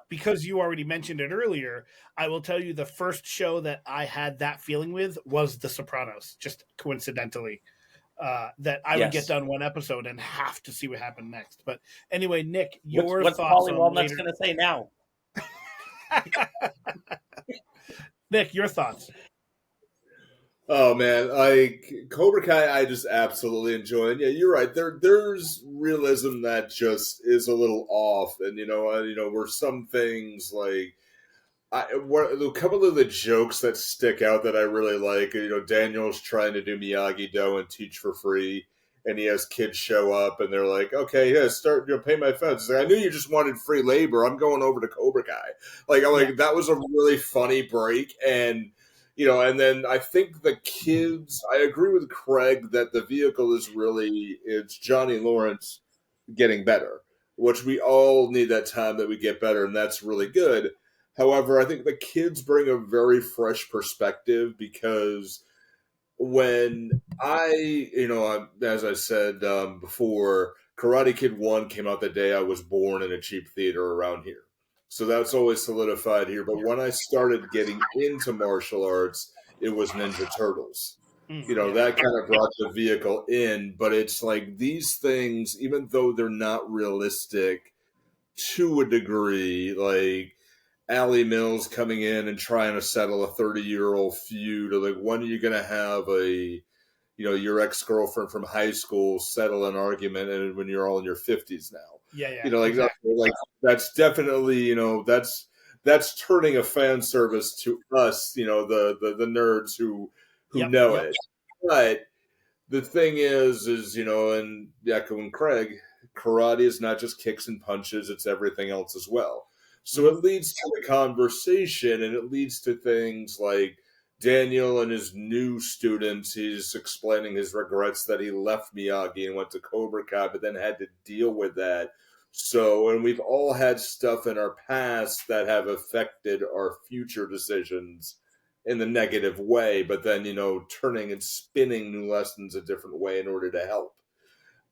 Because you already mentioned it earlier, I will tell you the first show that I had that feeling with was The Sopranos. Just coincidentally, that I would get done one episode and have to see what happened next. But anyway, Nick, what's thoughts Paulie Walnut's going to say now? Nick, your thoughts. Oh man, like Cobra Kai, I just absolutely enjoy. And yeah, you're right. There's realism that just is a little off, and where some things like a couple of the jokes that stick out that I really like. Daniel's trying to do Miyagi Do and teach for free, and he has kids show up, and they're like, "Okay, yeah, start, pay my fines." He's like, I knew you just wanted free labor. I'm going over to Cobra Kai. I'm Yeah. like, that was a really funny break, and and then I think the kids. I agree with Craig that the vehicle is really it's Johnny Lawrence getting better, which we all need that time that we get better, and that's really good. However, I think the kids bring a very fresh perspective because when as I said before, Karate Kid 1 came out the day I was born in a cheap theater around here. So that's always solidified here. But when I started getting into martial arts, it was Ninja Turtles. Yeah. That kind of brought the vehicle in. But it's like these things, even though they're not realistic to a degree, like Allie Mills coming in and trying to settle a 30-year-old feud, or like when are you going to have your ex-girlfriend from high school settle an argument and when you're all in your 50s now? Yeah. Exactly. Like that's definitely, that's turning a fan service to us, the nerds who Yep. know it. But the thing is, and echoing Craig, karate is not just kicks and punches, it's everything else as well. So it leads to the conversation, and it leads to things like Daniel and his new students. He's explaining his regrets that he left Miyagi and went to Cobra Kai, but then had to deal with that. So, and we've all had stuff in our past that have affected our future decisions in the negative way, but then, turning and spinning new lessons a different way in order to help.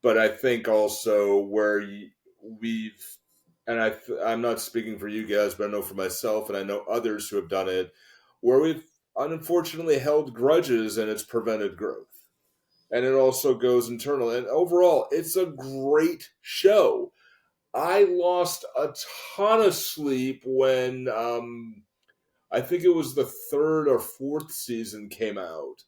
But I think also where we've, and I'm not speaking for you guys, but I know for myself and I know others who have done it, where we've unfortunately held grudges and it's prevented growth. And it also goes internal. And overall, it's a great show. I lost a ton of sleep when I think it was the third or fourth season came out.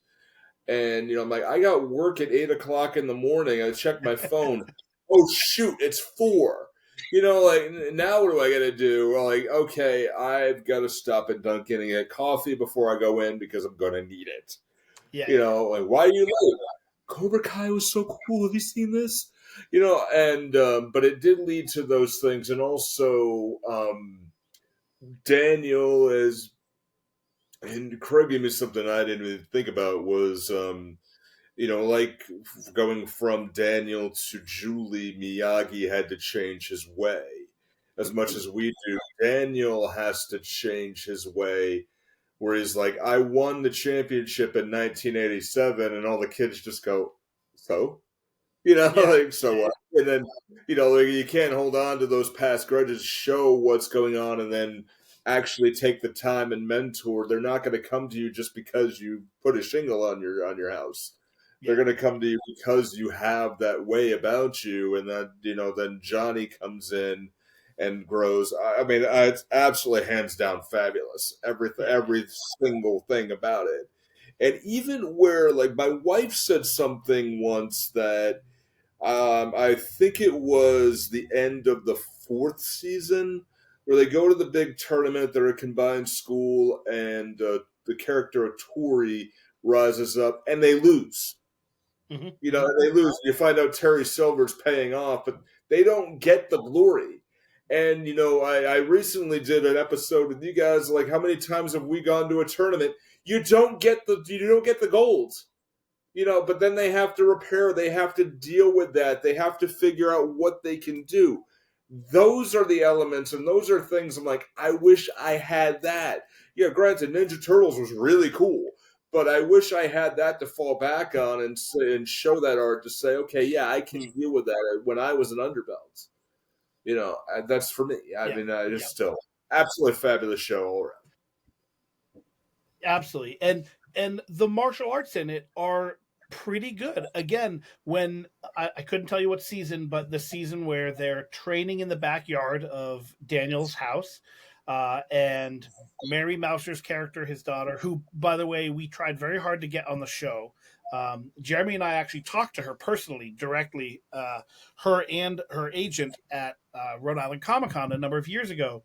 And, I'm like, I got work at 8 o'clock in the morning. I checked my phone. Oh, shoot, it's 4. Like, now what do I got to do? Well, like, okay, I've got to stop at Dunkin' and get coffee before I go in because I'm going to need it. Yeah. Like, why are you late? Cobra Kai was so cool. Have you seen this? And, but it did lead to those things. And also, Daniel is, and Craig gave me something I didn't even think about was, like going from Daniel to Julie, Miyagi had to change his way. As much as we do, Daniel has to change his way where he's like, I won the championship in 1987, and all the kids just go, so? Like, so what? And then, like, you can't hold on to those past grudges, show what's going on, and then actually take the time and mentor. They're not going to come to you just because you put a shingle on your house. They're going to come to you because you have that way about you, and that then Johnny comes in and grows. I mean, it's absolutely hands down fabulous. Every single thing about it, and even where like my wife said something once that I think it was the end of the fourth season where they go to the big tournament. They're a combined school, and the character Tori rises up, and they lose. Mm-hmm. They lose. You find out Terry Silver's paying off, but they don't get the glory. And I recently did an episode with you guys. Like, how many times have we gone to a tournament? You don't get the gold. But then they have to repair, they have to deal with that, they have to figure out what they can do. Those are the elements, and those are things I'm like, I wish I had that. Yeah, granted, Ninja Turtles was really cool, but I wish I had that to fall back on and show that art to say, okay, yeah, I can deal with that when I was an underbelt. That's for me. I mean, it's still absolutely fabulous show all around. Absolutely. And the martial arts in it are pretty good. Again, when I couldn't tell you what season, but the season where they're training in the backyard of Daniel's house, and Mary Mouser's character, his daughter, who, by the way, we tried very hard to get on the show. Jeremy and I actually talked to her personally, directly, her and her agent at Rhode Island Comic Con a number of years ago.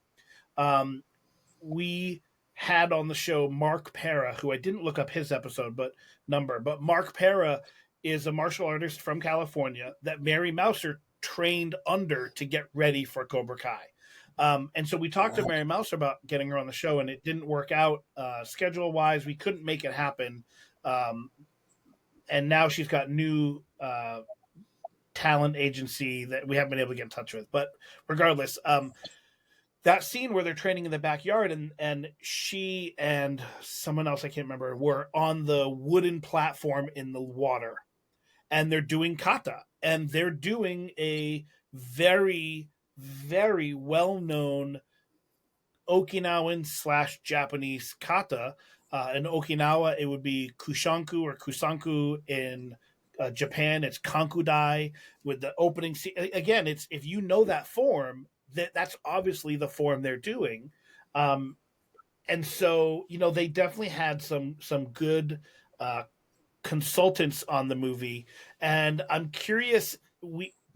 We had on the show Mark Pera, who I didn't look up his episode, but Mark Pera is a martial artist from California that Mary Mouser trained under to get ready for Cobra Kai. And so we talked to Mary Mouser about getting her on the show, and it didn't work out schedule wise. We couldn't make it happen. And now she's got new talent agency that we haven't been able to get in touch with. But regardless, that scene where they're training in the backyard and she and someone else, I can't remember, were on the wooden platform in the water, and they're doing kata, and they're doing a very, very well-known Okinawan / Japanese kata. In Okinawa, it would be kushanku or kusanku. In Japan, it's kankudai with the opening scene. Again, it's, if you know that form, that's obviously the form they're doing. And so, they definitely had some good consultants on the movie. And I'm curious,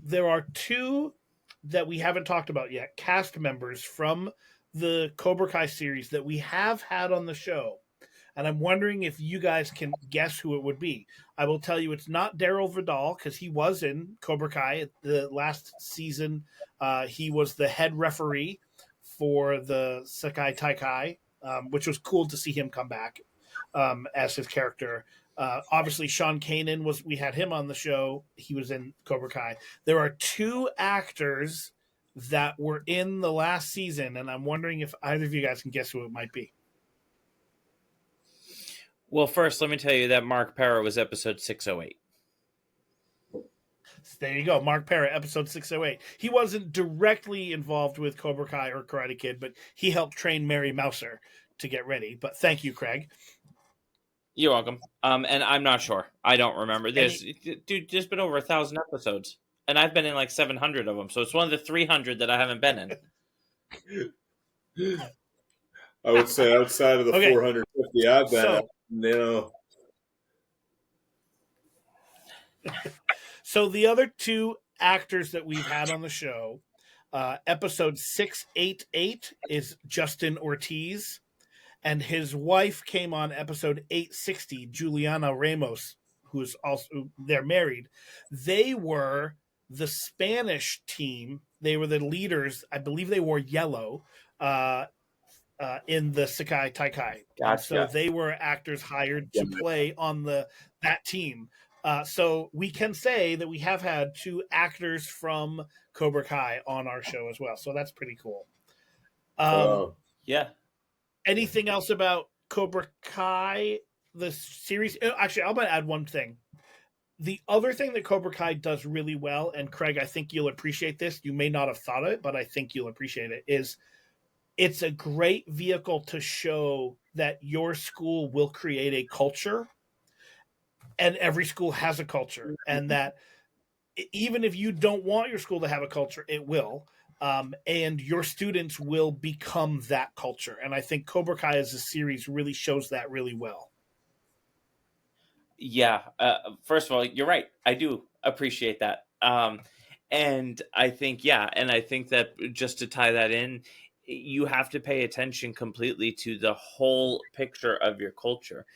there are two that we haven't talked about yet, cast members from the Cobra Kai series that we have had on the show. And I'm wondering if you guys can guess who it would be. I will tell you it's not Daryl Vidal, because he was in Cobra Kai at the last season. He was the head referee for the Sekai Taikai, which was cool to see him come back as his character. Obviously, Sean Kanan we had him on the show. He was in Cobra Kai. There are two actors that were in the last season, and I'm wondering if either of you guys can guess who it might be. Well, first, let me tell you that Mark Pera was episode 608. There you go. Mark Pera, episode 608. He wasn't directly involved with Cobra Kai or Karate Kid, but he helped train Mary Mouser to get ready. But thank you, Craig. You're welcome. And I'm not sure. I don't remember. Dude, there's been over 1,000 episodes. And I've been in like 700 of them. So it's one of the 300 that I haven't been in. I would say outside of the 450 I've been, So the other two actors that we've had on the show, episode 688 is Justin Ortiz, and his wife came on episode 860, Juliana Ramos, who's also, they're married. They were the Spanish team. They were the leaders. I believe they wore yellow in the Sekai Taikai. Gotcha. So they were actors hired to play on that team. So we can say that we have had two actors from Cobra Kai on our show as well. So that's pretty cool. Yeah. Anything else about Cobra Kai, the series? Actually, I'm going to add one thing. The other thing that Cobra Kai does really well, and Craig, I think you'll appreciate this. You may not have thought of it, but I think you'll appreciate it, is it's a great vehicle to show that your school will create a culture, and every school has a culture, and that even if you don't want your school to have a culture, it will, and your students will become that culture. And I think Cobra Kai as a series really shows that really well. Yeah. First of all, you're right. I do appreciate that. And I think, and I think that just to tie that in, you have to pay attention completely to the whole picture of your culture,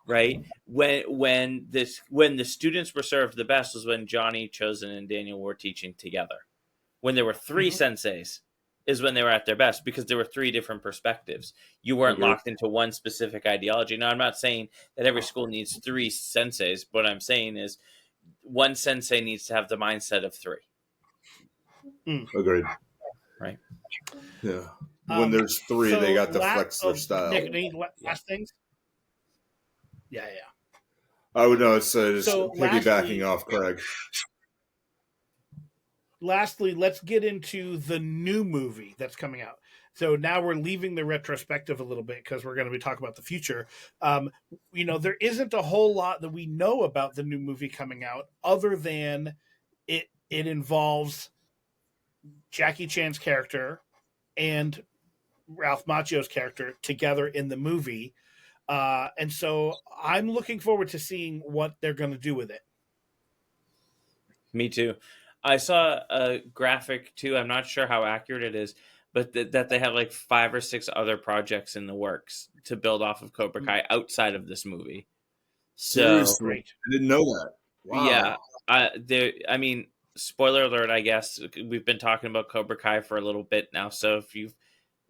right? When the students were served the best was when Johnny, Chosen, and Daniel were teaching together. When there were three senseis is when they were at their best, because there were three different perspectives. You weren't locked into one specific ideology. Now, I'm not saying that every school needs three senseis. What I'm saying is one sensei needs to have the mindset of three. Agreed. Right. Yeah. When there's three, they got to flex their style. Nick, any last things? Yeah. I would know. It's just piggybacking off Craig. Lastly, let's get into the new movie that's coming out. So now we're leaving the retrospective a little bit because we're going to be talking about the future. There isn't a whole lot that we know about the new movie coming out, other than it involves Jackie Chan's character and Ralph Macchio's character together in the movie. And so I'm looking forward to seeing what they're going to do with it. Me too. I saw a graphic too. I'm not sure how accurate it is, but that they have like 5 or 6 other projects in the works to build off of Cobra Kai outside of this movie. So Seriously, Great. I didn't know that. yeah, Wow. I mean, spoiler alert. I guess we've been talking about Cobra Kai for a little bit now. So if you've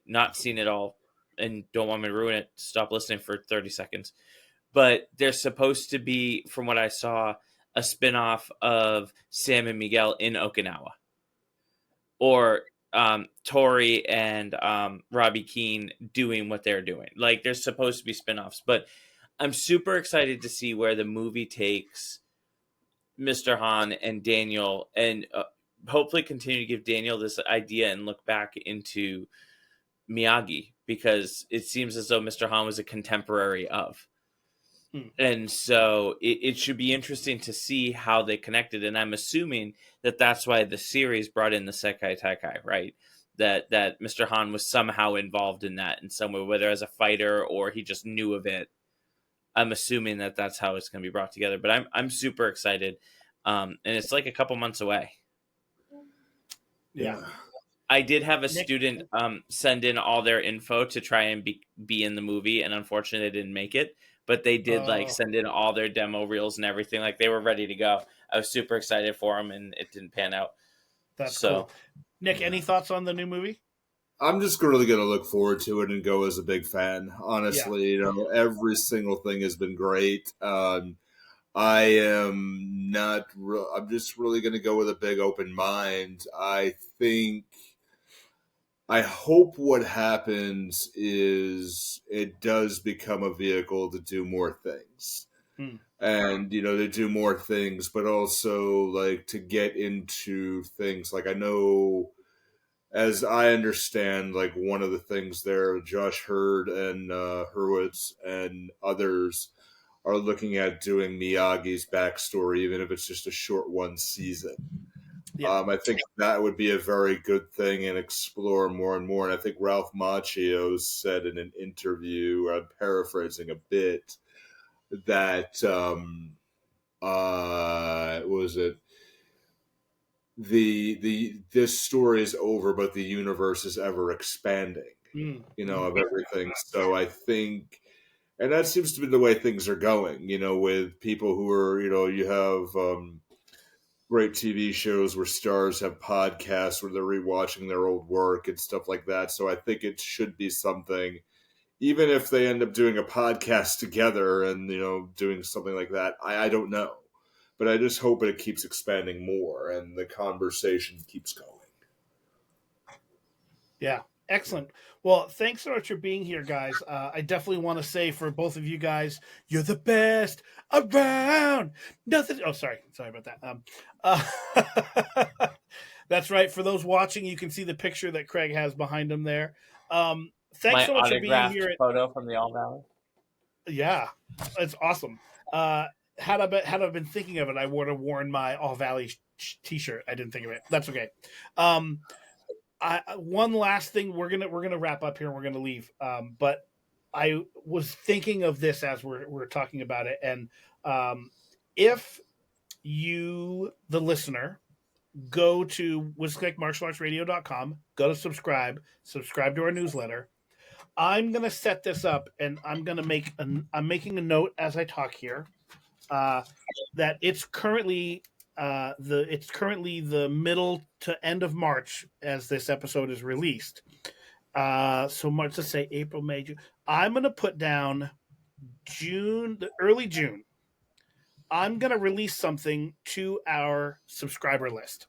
not seen it all and don't want me to ruin it, stop listening for 30 seconds. But there's supposed to be, from what I saw, a spin-off of Sam and Miguel in Okinawa, or Tori and Robbie Keane doing what they're doing. Like, there's supposed to be spin-offs, but I'm super excited to see where the movie takes Mr. Han and Daniel, and hopefully continue to give Daniel this idea and look back into Miyagi, because it seems as though Mr. Han was a contemporary of. And so it should be interesting to see how they connected. And I'm assuming that that's why the series brought in the Sekai Taikai, right? That Mr. Han was somehow involved in that in some way, whether as a fighter or he just knew of it. I'm assuming that that's how it's going to be brought together. But I'm super excited. And it's like a couple months away. Yeah. I did have a student send in all their info to try and be in the movie, and unfortunately they didn't make it. But they did send in all their demo reels and everything. Like, they were ready to go. I was super excited for them, and it didn't pan out. That's cool. Nick, any thoughts on the new movie? I'm just really going to look forward to it and go as a big fan. Honestly, you know, every single thing has been great. I am not. I'm just really going to go with a big open mind. I hope what happens is it does become a vehicle to do more things. And, you know, to do more things, but also, like, to get into things. Like, I know, as I understand, like, one of the things there, Josh Hurd and Hurwitz and others are looking at doing Miyagi's backstory, even if it's just a short one season. Yeah. I think that would be a very good thing and explore more and more. And I think Ralph Macchio said in an interview, I'm paraphrasing a bit, that was it? This story is over, but the universe is ever expanding. You know, of everything. So I think, and that seems to be the way things are going. You know, with people who are, you know, you have great TV shows where stars have podcasts where they're rewatching their old work and stuff like that. So I think it should be something, even if they end up doing a podcast together and, you know, doing something like that. I don't know. But I just hope it keeps expanding more and the conversation keeps going. Yeah. Excellent. Well, thanks so much for being here, guys. I definitely want to say for both of you guys, you're the best around. Nothing. Oh, sorry about that. That's right. For those watching, you can see the picture that Craig has behind him there. Thanks so much for being here. Photo from the All Valley. Yeah, it's awesome. Had I been thinking of it, I would have worn my All Valley T-shirt. I didn't think of it. That's okay. One last thing, we're gonna wrap up here and we're gonna leave. But I was thinking of this as we're talking about it, and if you, the listener, go to whistlekickmartialartsradio.com, go to subscribe to our newsletter. I'm gonna set this up, and I'm making a note as I talk here that it's currently. It's currently the middle to end of March as this episode is released. So March, let's say April, May, June. I'm going to put down early June. I'm going to release something to our subscriber list.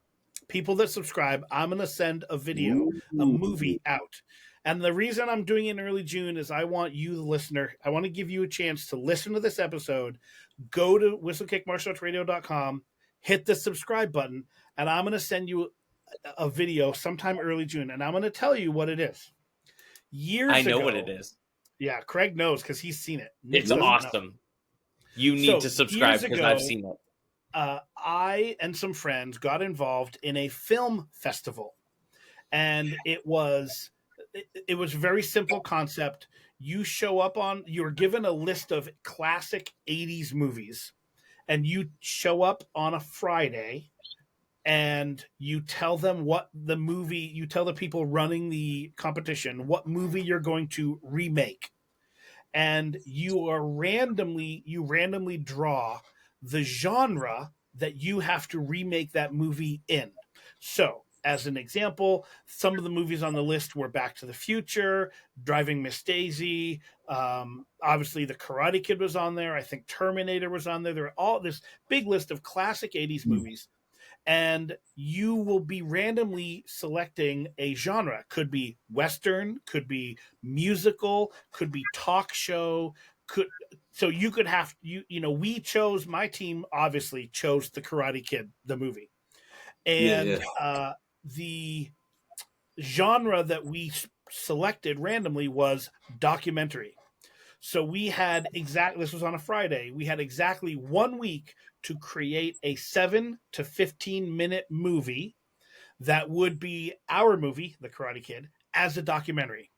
People that subscribe, I'm going to send a video, a movie out. And the reason I'm doing it in early June is I want you, the listener, I want to give you a chance to listen to this episode. Go to whistlekickmartialartsradio.com. Hit the subscribe button, and I'm going to send you a video sometime early June, and I'm going to tell you what it is. I know what it is. Yeah, Craig knows because he's seen it. It's awesome. You need to subscribe because I've seen it. I and some friends got involved in a film festival, and it was it was a very simple concept. You're given a list of classic 80s movies, and you show up on a Friday and you tell them you tell the people running the competition what movie you're going to remake. And you randomly draw the genre that you have to remake that movie in. So, as an example, some of the movies on the list were Back to the Future, Driving Miss Daisy. Obviously, The Karate Kid was on there. I think Terminator was on there. There were all this big list of classic 80s movies, and you will be randomly selecting a genre. Could be Western, could be musical, could be talk show, could so you could have we chose, my team obviously chose The Karate Kid, the movie. And the genre that we selected randomly was documentary. So this was on a Friday. We had exactly 1 week to create a 7 to 15-minute movie that would be our movie, The Karate Kid, as a documentary.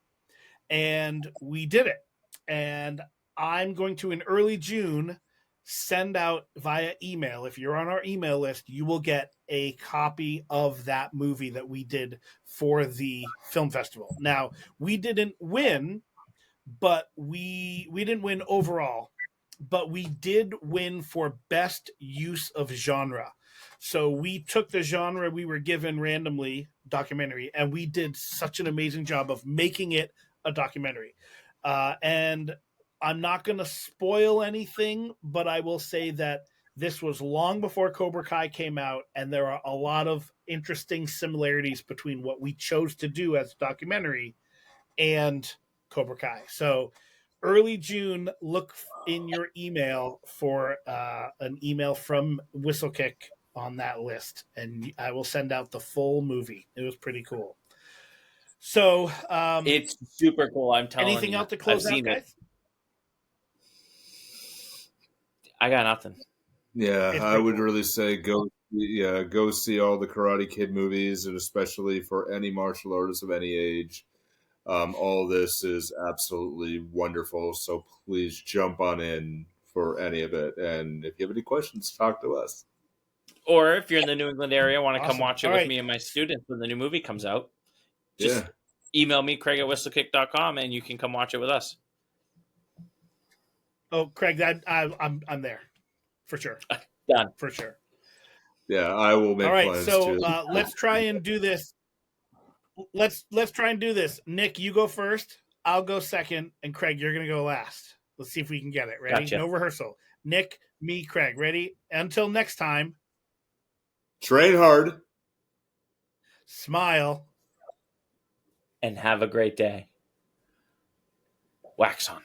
And we did it. And I'm going to, in early June, send out via email. If you're on our email list, you will get a copy of that movie that we did for the film festival. Now, we didn't win, but we didn't win overall, but we did win for best use of genre. So we took the genre we were given randomly, documentary, and we did such an amazing job of making it a documentary. And I'm not going to spoil anything, but I will say that this was long before Cobra Kai came out, and there are a lot of interesting similarities between what we chose to do as a documentary and Cobra Kai. So early June, look in your email for an email from Whistlekick on that list, and I will send out the full movie. It was pretty cool. So it's super cool. I'm telling you. Anything else to close out, guys? I got nothing. Yeah, I would really say go see all the Karate Kid movies, and especially for any martial artist of any age. All this is absolutely wonderful. So please jump on in for any of it. And if you have any questions, talk to us. Or if you're in the New England area, want to come Awesome. watch it All with right. me and my students when the new movie comes out, just email me, Craig@whistlekick.com, and you can come watch it with us. Oh, Craig, I'm there for sure. Done. For sure. Yeah, I will make plans. All right, so let's try and do this. Let's try and do this. Nick, you go first. I'll go second, and Craig, you're going to go last. Let's see if we can get it. Ready? Gotcha. No rehearsal. Nick, me, Craig. Ready? Until next time. Train hard. Smile. And have a great day. Wax on.